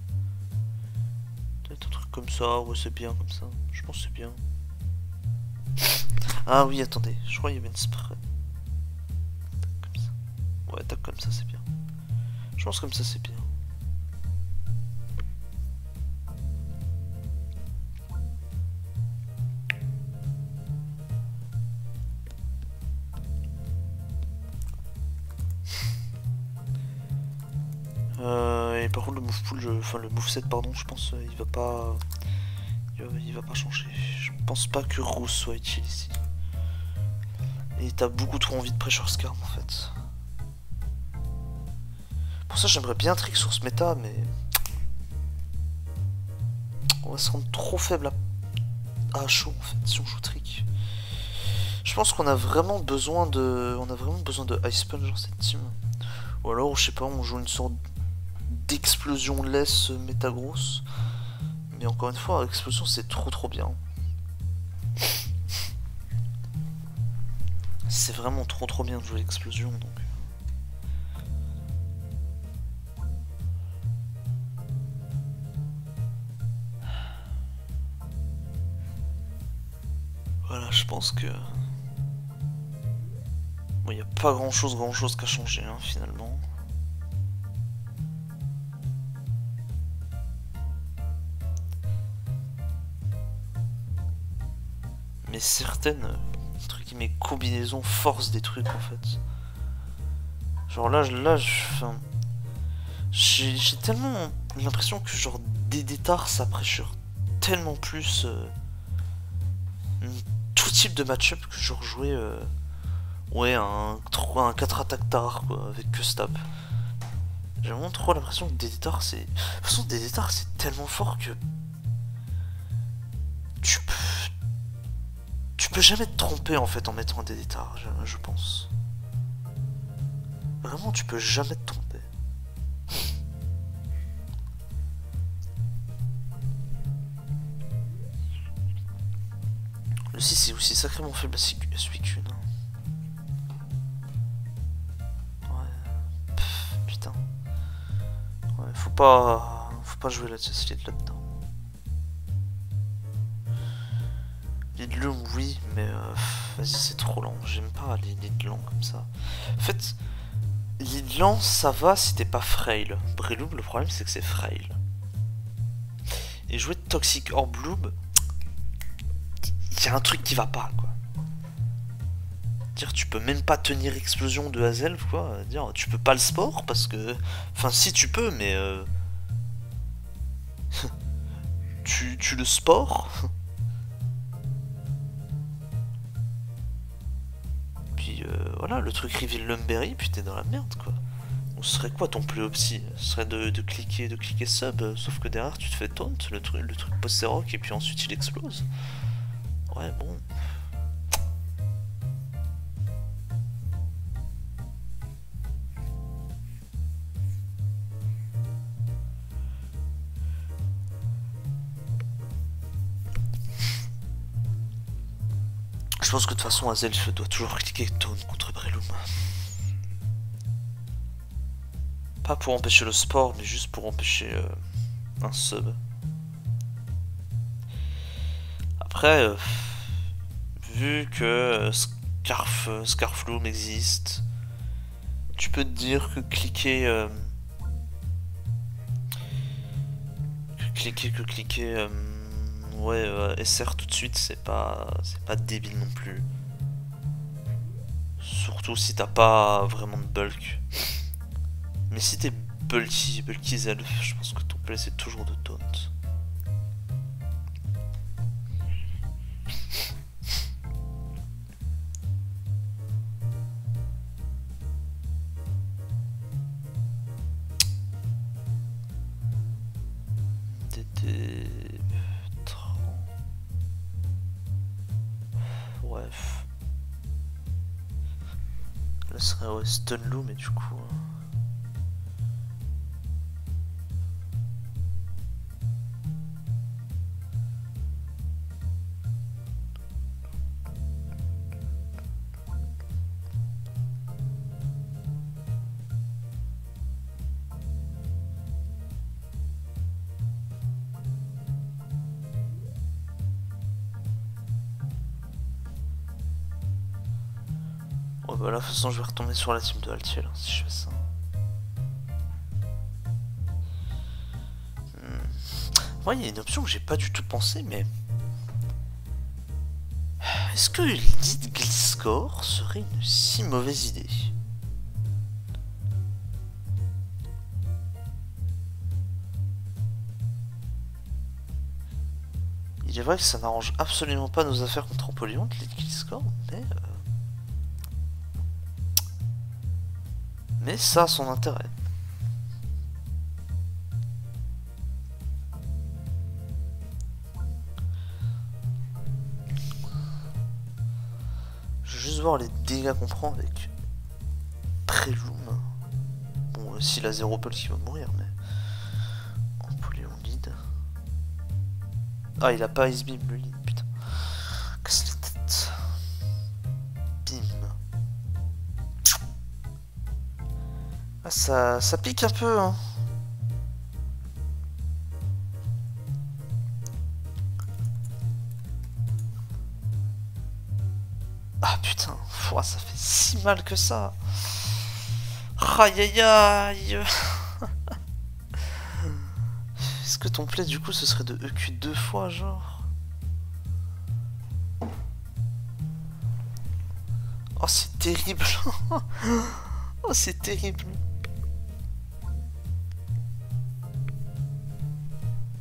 Peut-être un truc comme ça, ouais c'est bien comme ça, je pense que c'est bien. Ah oui, attendez, je crois qu'il y avait une spread. Tac comme ça. Ouais, tac comme ça c'est bien. Je pense comme ça c'est bien. Et par contre le move pool, enfin le moveset pardon, je pense il va pas changer. Je pense pas que Rose soit utile ici. Et t'as beaucoup trop envie de pressure scarm en fait. Pour ça j'aimerais bien trick sur ce méta mais on va se rendre trop faible à chaud en fait si on joue trick. Je pense qu'on a vraiment besoin de Ice Punch dans cette team. Ou alors je sais pas, on joue une sorte d'explosion laisse méta grosse. Mais encore une fois, explosion c'est trop bien. C'est vraiment trop bien de jouer l'explosion donc. Voilà, je pense que... Bon, il n'y a pas grand chose qu'à changer, hein, finalement. Mais certaines, entre guillemets, combinaisons forcent des trucs, en fait. Genre j'ai tellement l'impression que genre des détards ça pressure tellement plus tout type de match-up que genre jouer ouais un 4 attaques tard quoi avec que stab. J'ai vraiment trop l'impression que des détards c'est... De toute façon des détards c'est tellement fort que tu peux... Tu peux jamais te tromper en fait en mettant des détards, je pense. Vraiment tu peux jamais te tromper. Le 6 c'est aussi sacrément faible à celui qu'une. Ouais. Putain. Ouais, faut pas jouer la Justice League là-dedans. Lead long, oui, mais vas-y, c'est trop lent. J'aime pas les lead lents comme ça. En fait, lead lent, ça va si t'es pas frail. Breloom, le problème, c'est que c'est frail. Et jouer Toxic Orb Bloom, y a un truc qui va pas, quoi. Dire, tu peux même pas tenir explosion de Hazel, quoi. Dire, tu peux pas le sport parce que. Enfin, si tu peux, mais. tu le sport. Puis voilà, le truc reveal Lumberry, puis t'es dans la merde, quoi. On serait quoi ton plus opti? Ce serait de cliquer sub, sauf que derrière tu te fais taunt, le truc post rock et puis ensuite il explose. Ouais, bon. Je pense que de toute façon Hazel doit toujours cliquer taunt contre Breloom. Pas pour empêcher le sport, mais juste pour empêcher un sub. Après, vu que Scarfloom existe, tu peux te dire que cliquer ouais, SR tout de suite, c'est pas débile non plus. Surtout si t'as pas vraiment de bulk. Mais si t'es bulky Zelf, je pense que ton play c'est toujours de taunt. Bref. Là ce serait ouais, Stunloo, mais du coup... Ouais bah là de toute façon je vais retomber sur la team de Altiel hein, si je fais ça. Moi il y a une option que j'ai pas du tout pensé mais... Est-ce que l'idée de Gliscor serait une si mauvaise idée? Il est vrai que ça n'arrange absolument pas nos affaires contre Apollyon, l'idée de Gliscor, mais ça a son intérêt. Je vais juste voir les dégâts qu'on prend avec Breloom. Bon, s'il a 0 pulse, il va mourir, mais... Apollyon lead. Ah, il a pas Ice Beam, le lead, putain. Casse les têtes. Bim. Ah, ça pique un peu, hein. Ah putain, ouah, ça fait si mal que ça. Aïe aïe aïe. Est-ce que ton play du coup ce serait de EQ 2 fois genre? Oh c'est terrible. Oh c'est terrible.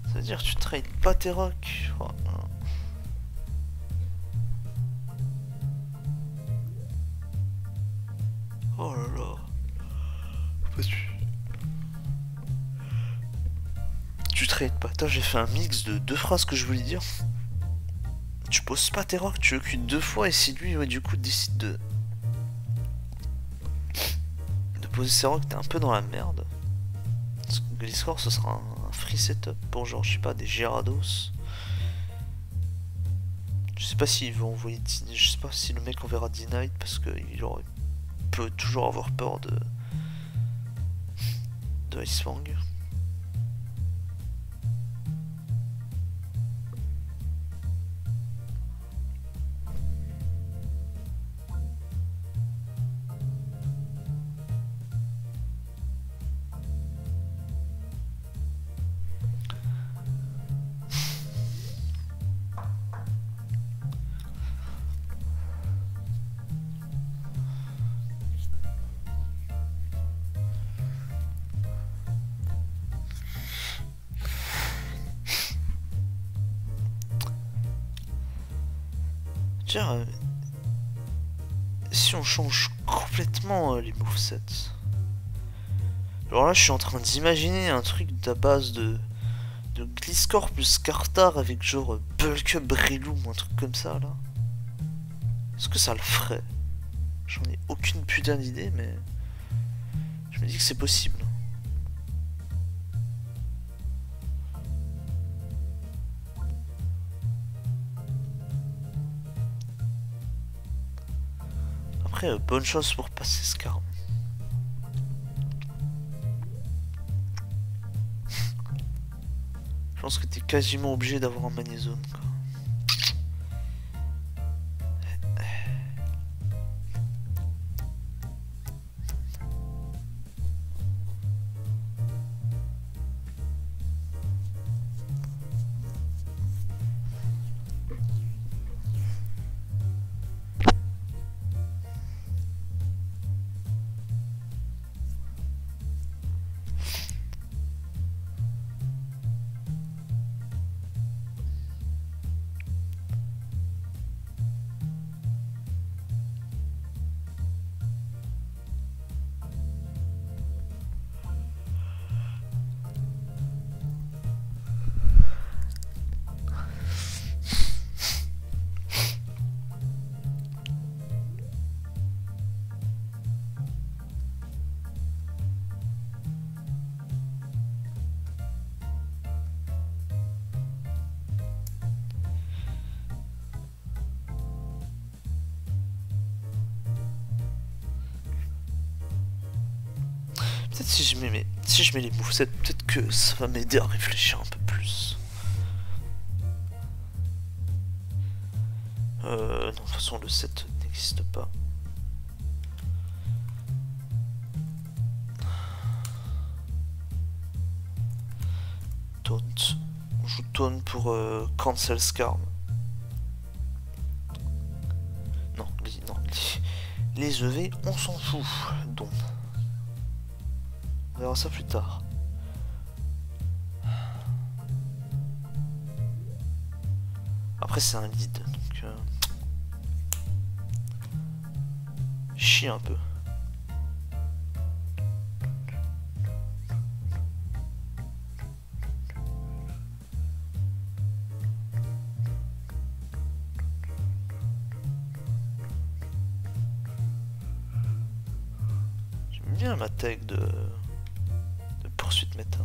Ça veut dire que tu trades pas tes rocks. Oh, oh là là. Tu trades pas. Attends, j'ai fait un mix de deux phrases que je voulais dire. Tu poses pas tes rocks, tu recules 2 fois et si lui ouais, du coup décide de poser ses rocks, t'es un peu dans la merde. Parce que Gliscor ce sera un free setup pour genre je sais pas des Gyarados. Je sais pas s'il va envoyer, je sais pas si le mec enverra Denied parce qu'il peut toujours avoir peur de Ice Fang. Tiens, si on change complètement les movesets. Alors là, je suis en train d'imaginer un truc à base de Gliscor plus Skartar avec genre Bulk Up Breloom ou un truc comme ça là. Est-ce que ça le ferait? J'en ai aucune putain d'idée, mais je me dis que c'est possible. Après, bonne chance pour passer Skarm. Je pense que t'es quasiment obligé d'avoir un Magnézone quoi. Peut-être si je mets les movesets, peut-être que ça va m'aider à réfléchir un peu plus. Non, de toute façon le set n'existe pas. Taunt. On joue Taunt pour cancel Skarm. Non, les EV, on s'en fout. Donc. On verra ça plus tard. Après c'est un lead, donc chie un peu. J'aime bien ma tech de poursuite méta.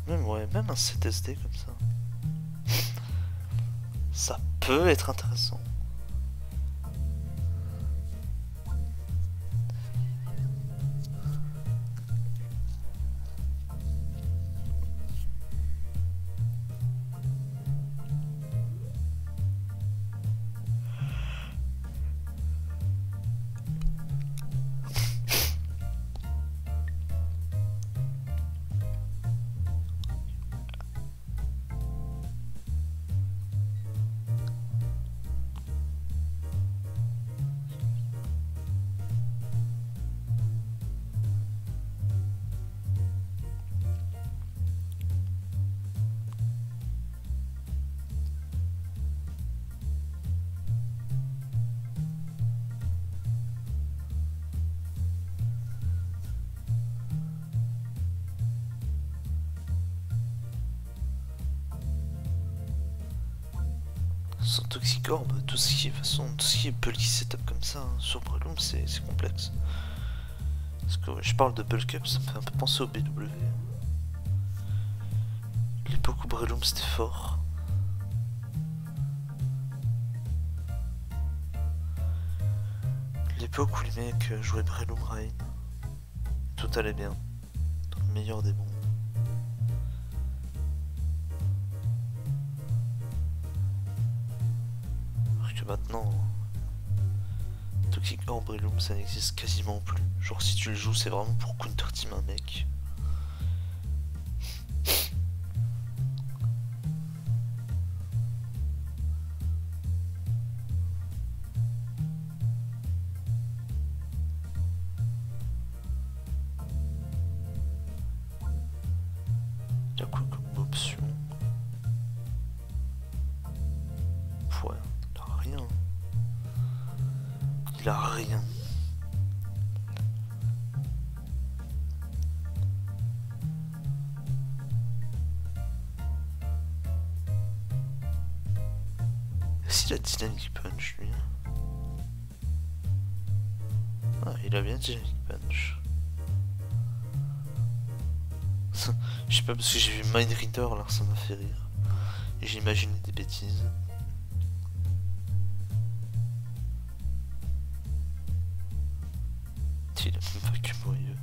Même ouais, même un CTSD comme ça. Ça peut être intéressant. Sans Toxic Orb, tout ce qui est façon, tout ce qui est bulky setup comme ça, hein, sur Breloom, c'est complexe. Parce que ouais, je parle de bulk up, ça me fait un peu penser au BW. L'époque où Breloom c'était fort. L'époque où les mecs jouaient Breloom Rain. Tout allait bien. Dans le meilleur des mondes. Alors que maintenant, Toxic Orb Breloom ça n'existe quasiment plus. Genre si tu le joues c'est vraiment pour counter team un mec. Y'a quoi comme option? Ouais, il a rien. Il a rien. Est-ce qu'il a Dynamic Punch lui? Ah, il a bien Dynamic Punch. Je sais pas, parce que j'ai vu Mind Reader là, ça m'a fait rire. Et j'ai imaginé des bêtises. Il a même pas que moyeux.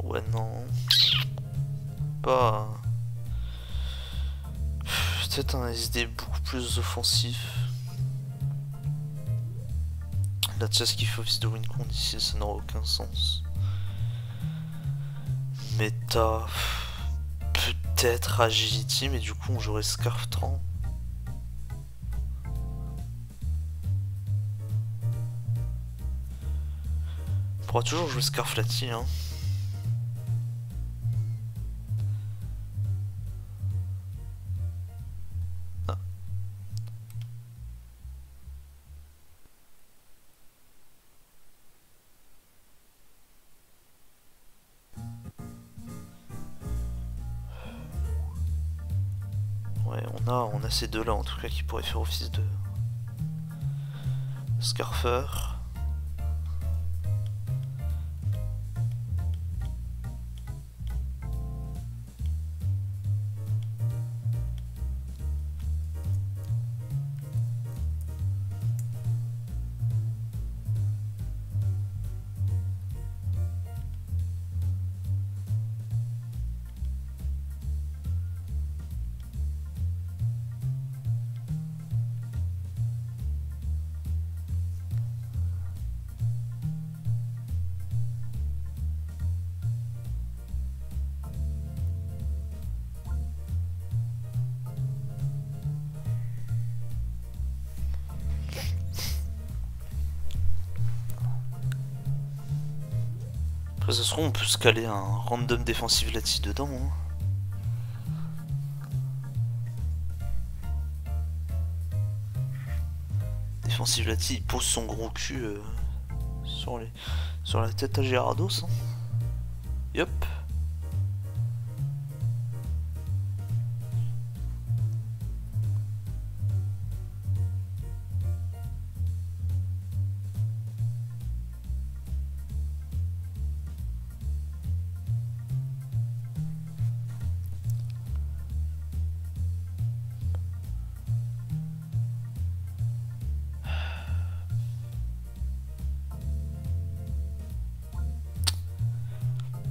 Ouais, non. Pas. Peut-être un SD beaucoup plus offensif. Là, tu sais ce qu'il faut office de Wincon ici, ça n'aura aucun sens. Méta. Peut-être Agility, mais du coup on jouerait Scarf 30. On pourra toujours jouer Scarflati, hein. Ah. Ouais, on a ces deux-là en tout cas qui pourraient faire office de Scarfer. Après, ça se trouve, on peut se caler un random défensif Lati dedans. Hein. Défensif Lati, il pose son gros cul sur la tête à Gerardos. Hein. Yup.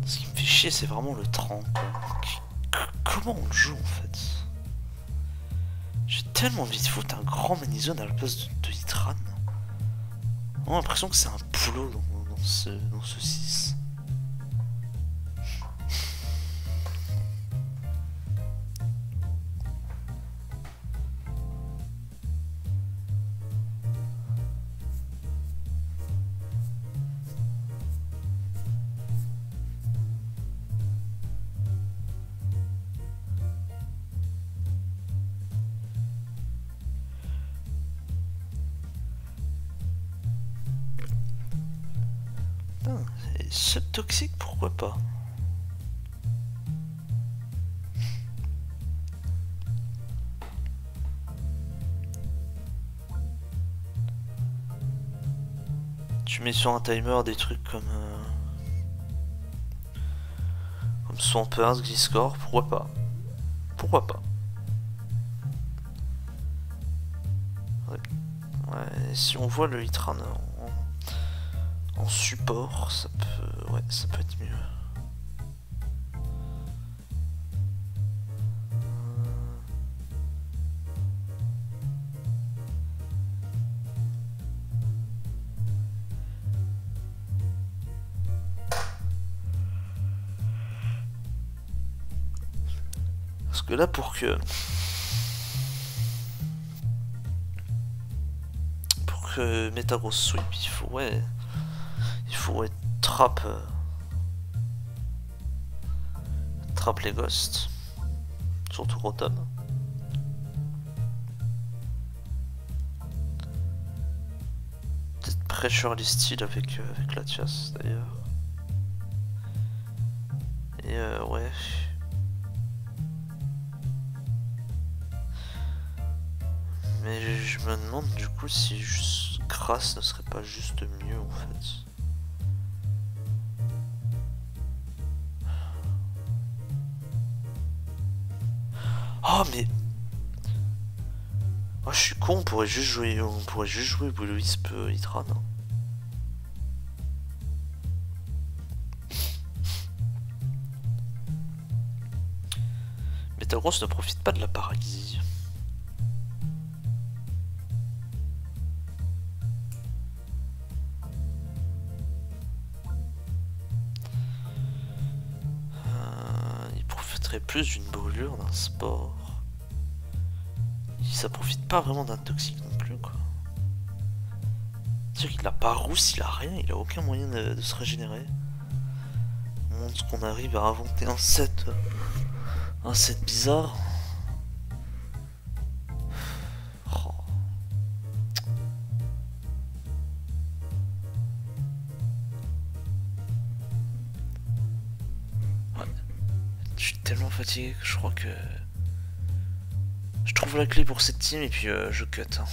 Ce qui me fait chier, c'est vraiment le 30. Comment on le joue en fait? J'ai tellement envie de foutre un grand Manizone à la place de Hitran. J'ai l'impression que c'est un boulot dans ce 6. Subtoxique, pourquoi pas? Tu mets sur un timer des trucs comme Swampers, Gliscor, pourquoi pas? Pourquoi pas? Ouais. Ouais, si on voit le Hitran en support, ça peut être mieux. Parce que là, pour que Metagross sweep, il faut trap les ghosts, surtout Rotom. Peut-être pressure les styles avec Latias d'ailleurs. Et ouais. Mais je me demande du coup si juste Crass ne serait pas juste mieux en fait. Oh mais... Oh, je suis con, on pourrait juste jouer Bullwisp Hitran. Hein. Metagross ne profite pas de la paralysie. Il profiterait plus d'une brûlure, d'un sport. Ça profite pas vraiment d'un toxique non plus quoi. C'est-à-dire qu'il a pas rousse, il a rien, il a aucun moyen de se régénérer. On montre qu'on arrive à inventer un set bizarre. Oh. Ouais. Je suis tellement fatigué que je crois que je trouve la clé pour cette team et puis je cut. Hein.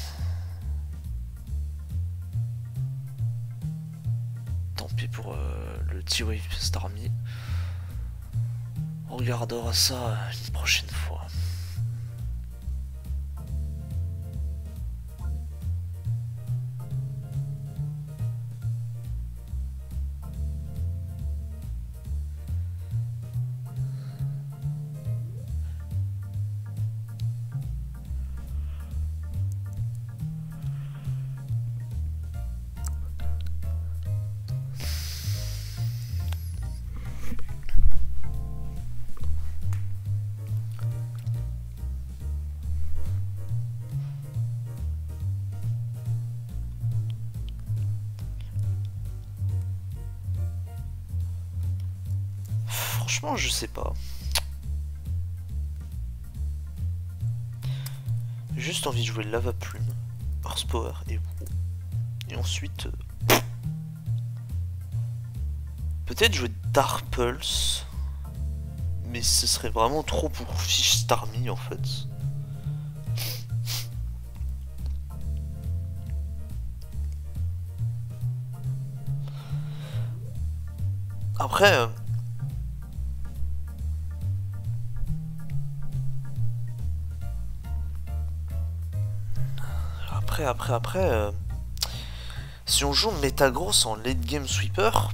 Tant pis pour le T-Wave Starmie. On regardera ça une prochaine fois. Franchement, je sais pas. J'ai juste envie de jouer Lava Plume, Horsepower et Woo. Et ensuite... peut-être jouer Dark Pulse. Mais ce serait vraiment trop pour Fish Starmie en fait. Après... Après, si on joue Metagross en late game sweeper,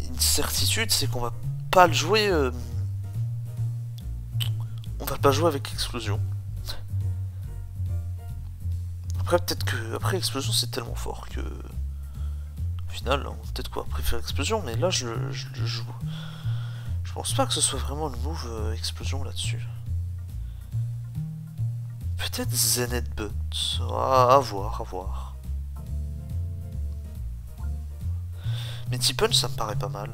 une certitude c'est qu'on va pas le jouer. On va pas jouer avec Explosion. Après peut-être que après Explosion c'est tellement fort que au final on peut-être quoi préférer Explosion, mais là je le joue. Je pense pas que ce soit vraiment le move Explosion là-dessus. Peut-être Zenith Butt. À voir. Mais T-Punch ça me paraît pas mal.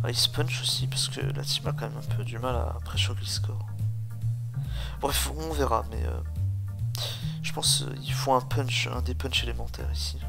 Ice Punch aussi, parce que la team a quand même un peu du mal à pressure Gliscor. Bref, on verra, mais je pense il faut un punch, un des punchs élémentaires ici.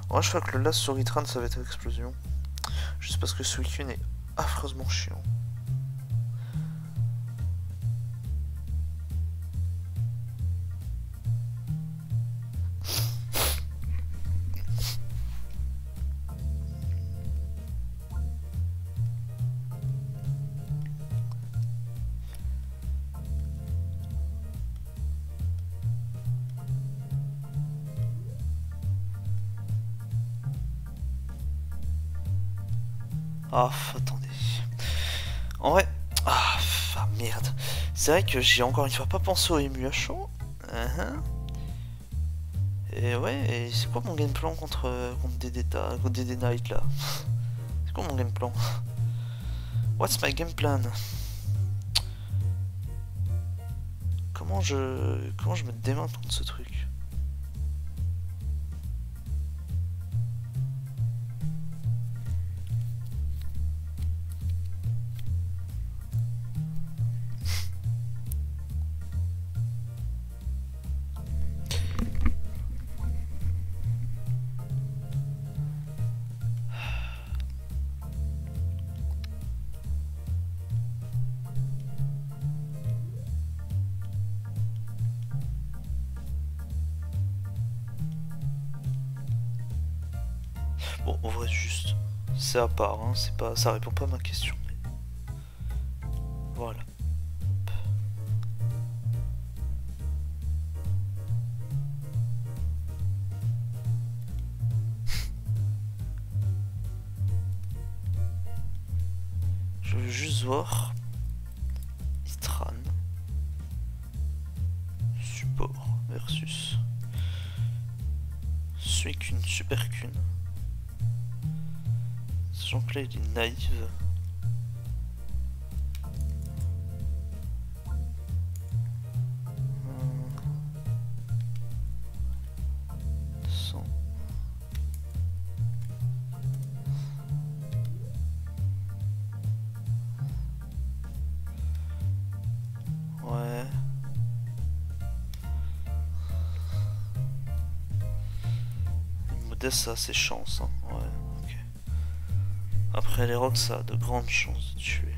Ouais, je crois que le last sur Ritran ça va être explosion. Juste parce que Suicune est affreusement chiant. Ah, attendez. En vrai... Ah, merde. C'est vrai que j'ai encore une fois pas pensé au Emu à chaud. Et ouais, et c'est quoi mon game plan contre DD Knight là? C'est quoi mon game plan? What's my game plan? Comment je me démerde contre ce truc? Bon, en vrai, juste, c'est à part, hein, c'est pas, ça répond pas à ma question. Mais... Voilà. Je veux juste voir. Itran. Support versus. Suicune, Supercune. Sachant que là il est naïve. Ouais. Modeste ça a ses chances, hein. Ouais, ok. Après les rocks ça a de grandes chances de tuer.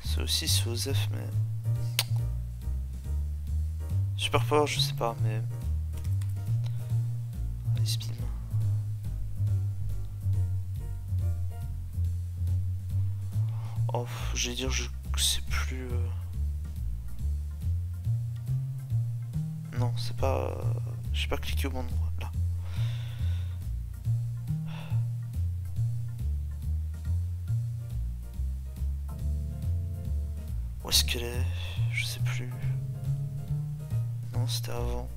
C'est aussi c'est Osef, mais... Super Power, je sais pas, mais... Ice Beam. Oh, j'allais dire, je sais plus... Non, c'est pas... J'ai pas cliqué au bon endroit, là. Où est-ce qu'elle est? Je sais plus. Non, c'était avant.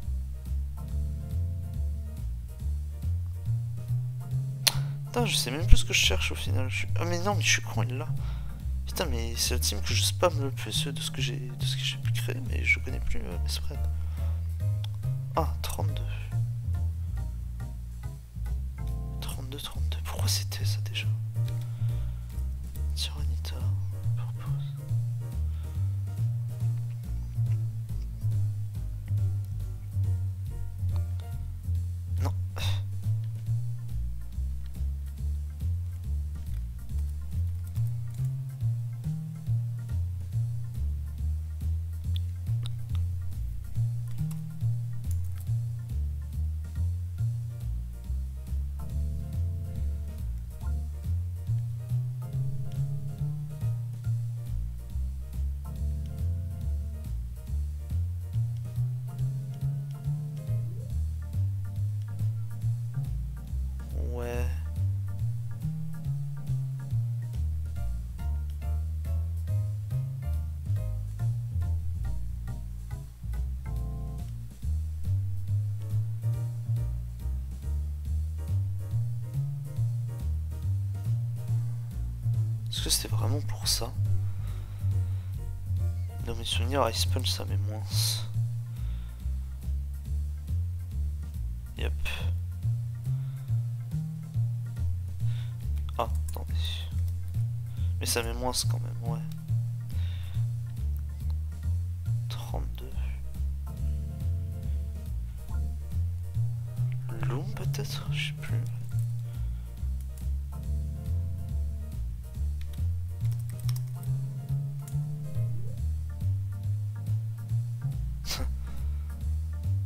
Putain, je sais même plus ce que je cherche au final. Ah mais non, mais je suis con, il est là. Putain, mais c'est la team que je spam le plus de ce que j'ai pu créer, mais je connais plus mes spreads. Ah, 32. 32, 32. Pourquoi c'était ça déjà? Tyrannita, propose. Non. Est-ce que c'était vraiment pour ça? Dans mes souvenirs, Ice Punch ça met moins. Yep. Ah, attendez. Mais ça met moins quand même, ouais. 32. Loom peut-être? Je sais plus.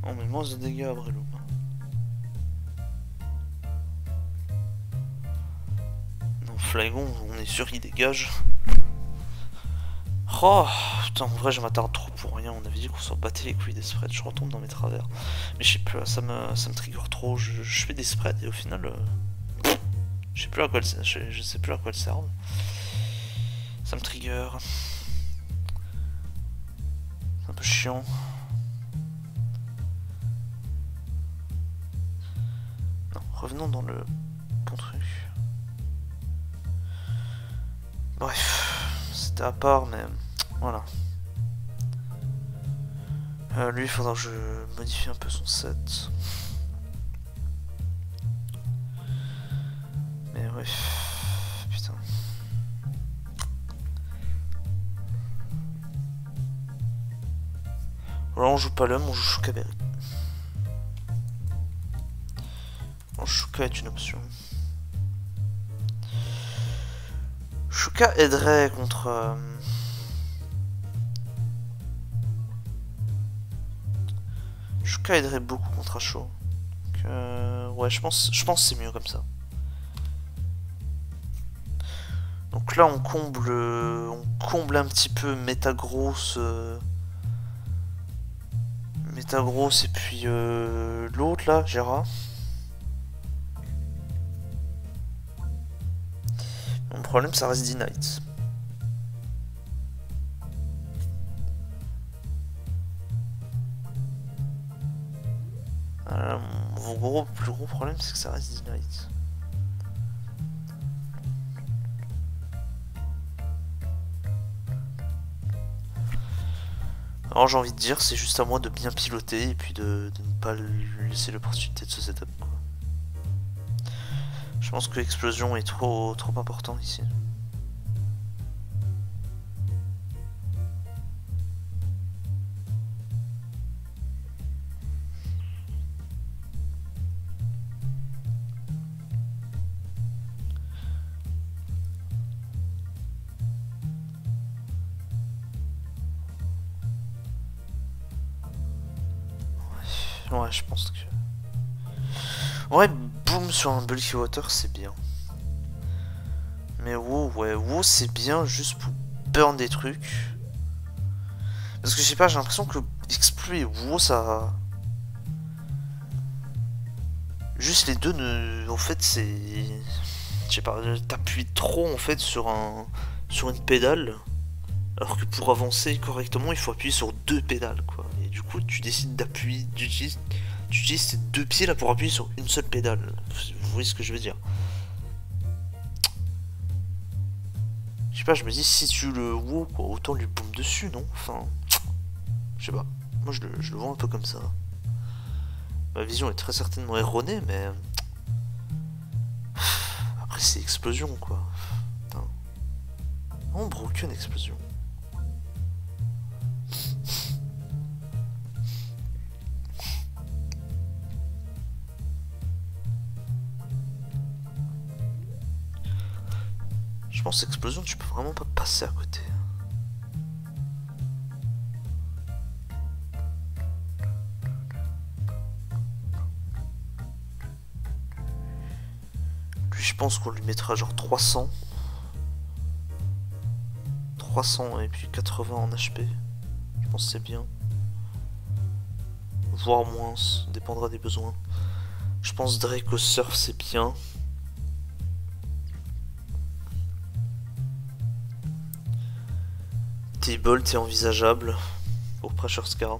On met moins de dégâts après Loom. Non, Flygon, on est sûr qu'il dégage. Oh putain, en vrai je m'attarde trop pour rien, on avait dit qu'on s'en battait les couilles des spreads, je retombe dans mes travers. Mais je sais plus, ça me trigger trop, je fais des spreads et au final... je sais plus à quoi je sais plus à quoi elles servent. Ça me trigger. C'est un peu chiant. Non, revenons dans le bon truc. Bref, c'était à part mais... Voilà. Lui, il faudra que je modifie un peu son set. Mais ouais. Putain. Alors on joue pas l'homme, on joue Shuka-Berry. Bon, Shuka est une option. Shuka aiderait contre... Shuka aiderait beaucoup contre Asho. Donc, ouais, je pense que c'est mieux comme ça. Donc là, on comble un petit peu Metagross. Metagross et puis l'autre là, Gera. Mon problème, ça reste D-Knight. Mon plus gros problème, c'est que ça reste D-Knight. Alors j'ai envie de dire, c'est juste à moi de bien piloter et puis de ne pas lui laisser l'opportunité de se setup. Je pense que l'explosion est trop important ici. Ouais, je pense que... Ouais, boom sur un Bulky Water, c'est bien. Mais wow, ouais, wow, c'est bien juste pour burn des trucs. Parce que je sais pas, j'ai l'impression que Exploit et wow, ça... Juste les deux, en fait, c'est... Je sais pas, t'appuies trop, en fait, sur une pédale. Alors que pour avancer correctement, il faut appuyer sur deux pédales, quoi. Et du coup, tu décides d'appuyer, tu utilises tes deux pieds là pour appuyer sur une seule pédale. Vous voyez ce que je veux dire? Je sais pas, je me dis, si tu le wow, quoi, autant lui boum dessus, non? Enfin, je sais pas. Moi, je le vois un peu comme ça. Ma vision est très certainement erronée, mais... Après, c'est explosion, quoi. Putain. Oh, broken explosion. Je pense explosion, tu peux vraiment pas passer à côté. Lui, je pense qu'on lui mettra genre 300. 300 et puis 80 en HP. Je pense que c'est bien. Voire moins, ça dépendra des besoins. Je pense Drake au surf c'est bien. T-Bolt est envisageable pour Pressure Scar.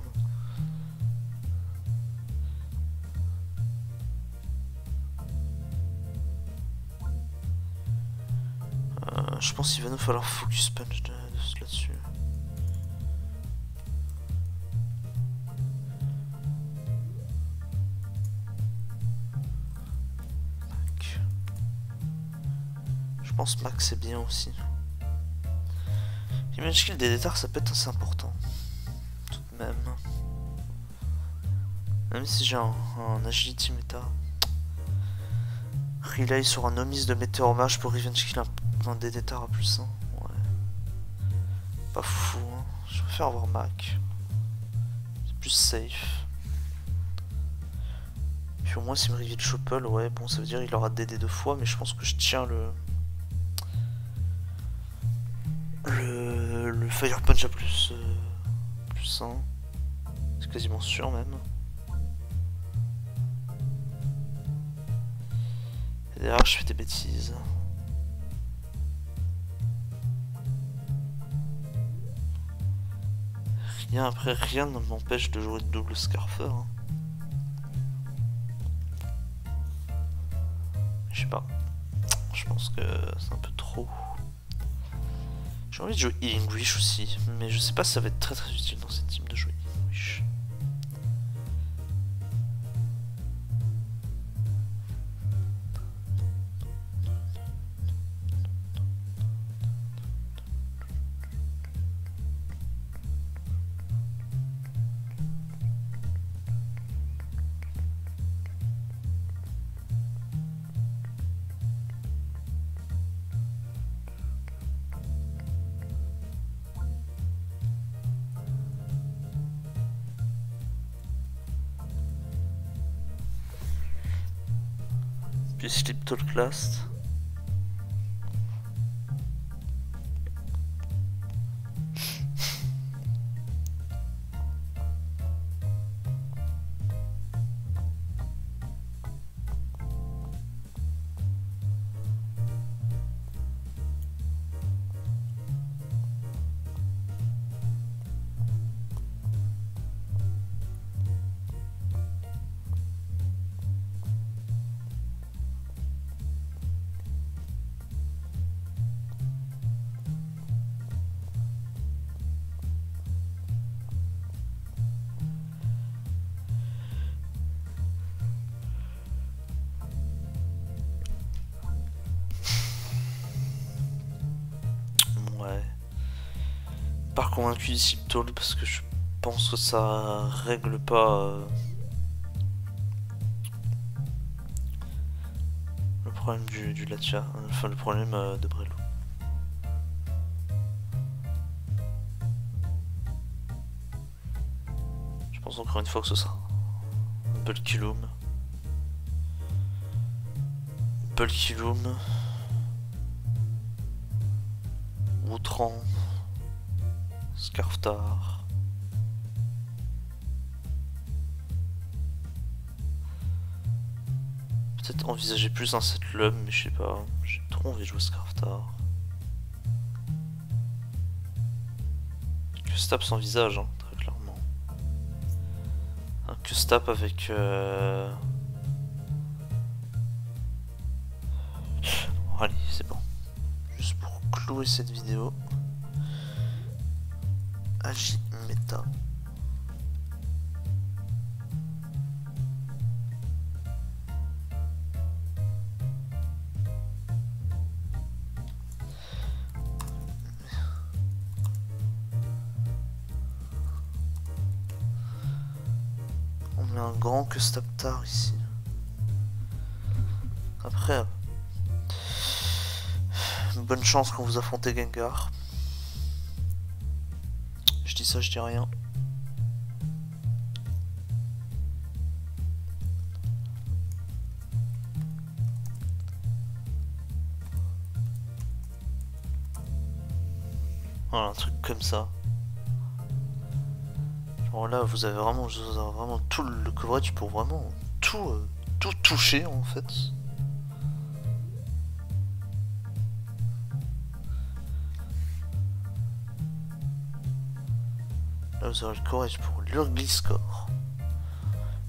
Je pense qu'il va nous falloir focus punch là-dessus. Je pense Max c'est bien aussi. Image kill des détards ça peut être assez important. Tout de même. Même si j'ai un agility méta. Relay sur un omis de météor mage pour revenge kill un des détards à plus 1. Ouais. Pas fou hein. Je préfère avoir Mac. C'est plus safe. Puis au moins s'il me reveal Chopple, ouais bon ça veut dire qu'il aura DD 2 fois mais je pense que je tiens le Fire Punch à plus 1. C'est quasiment sûr même. Et derrière je fais des bêtises. Rien ne m'empêche de jouer de double Scarfer. Hein. Je sais pas. Je pense que c'est un peu trop. J'ai envie de jouer Healing Wish aussi, mais je sais pas si ça va être très utile dans cette team de jouer Healing Wish. Puis Sleep Talk Last. Pas convaincu d'ici Talk parce que je pense que ça règle pas le problème du Latia, enfin le problème de Brelo. Je pense encore une fois que ce sera un Bulky Loom. Bulky Loom. Outrant. Scarftar. Peut-être envisager plus un set lum, mais je sais pas. J'ai trop envie de jouer Scarftar. Q-Stap sans visage, hein, très clairement. Un Q-Stap avec... Allez, c'est bon. Juste pour clouer cette vidéo. Agi méta. On met un grand que Staptar ici. Après, bonne chance quand vous affrontez Gengar. Je dis ça, je dis rien. Voilà, un truc comme ça. Genre là, vous avez vraiment tout le coverage pour vraiment tout toucher en fait. Là, vous aurez le courage pour Lure Gliscor,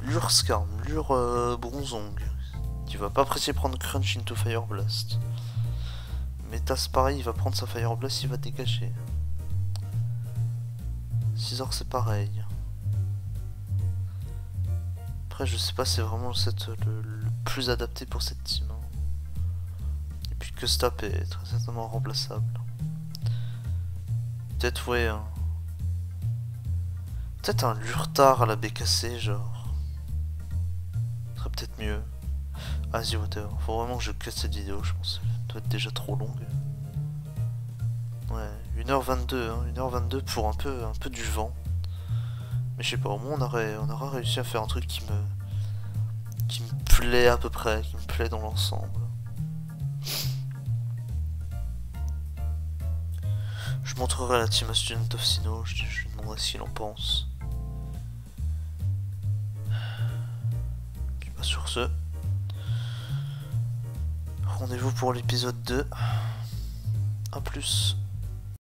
Lure Skarm, Lure Bronzong, qui va pas apprécier prendre Crunch into Fire Blast. Métas pareil, il va prendre sa Fire Blast, il va dégager. Scizor c'est pareil. Après je sais pas, c'est vraiment le plus adapté pour cette team. Hein. Et puis que Stap est très certainement remplaçable. Peut-être ouais. Hein. Peut-être un Lurtar à la BKC genre. Ce serait peut-être mieux. Vas-y Water, faut vraiment que je cut cette vidéo je pense. Elle doit être déjà trop longue. Ouais, 1h22, hein, 1h22 pour un peu du vent. Mais je sais pas, au moins on aura réussi à faire un truc qui me plaît à peu près, qui me plaît dans l'ensemble. Je montrerai la team à Student of Sinnoh, je lui demanderai ce qu'il en pense. Puis bah sur ce, rendez-vous pour l'épisode 2. A plus.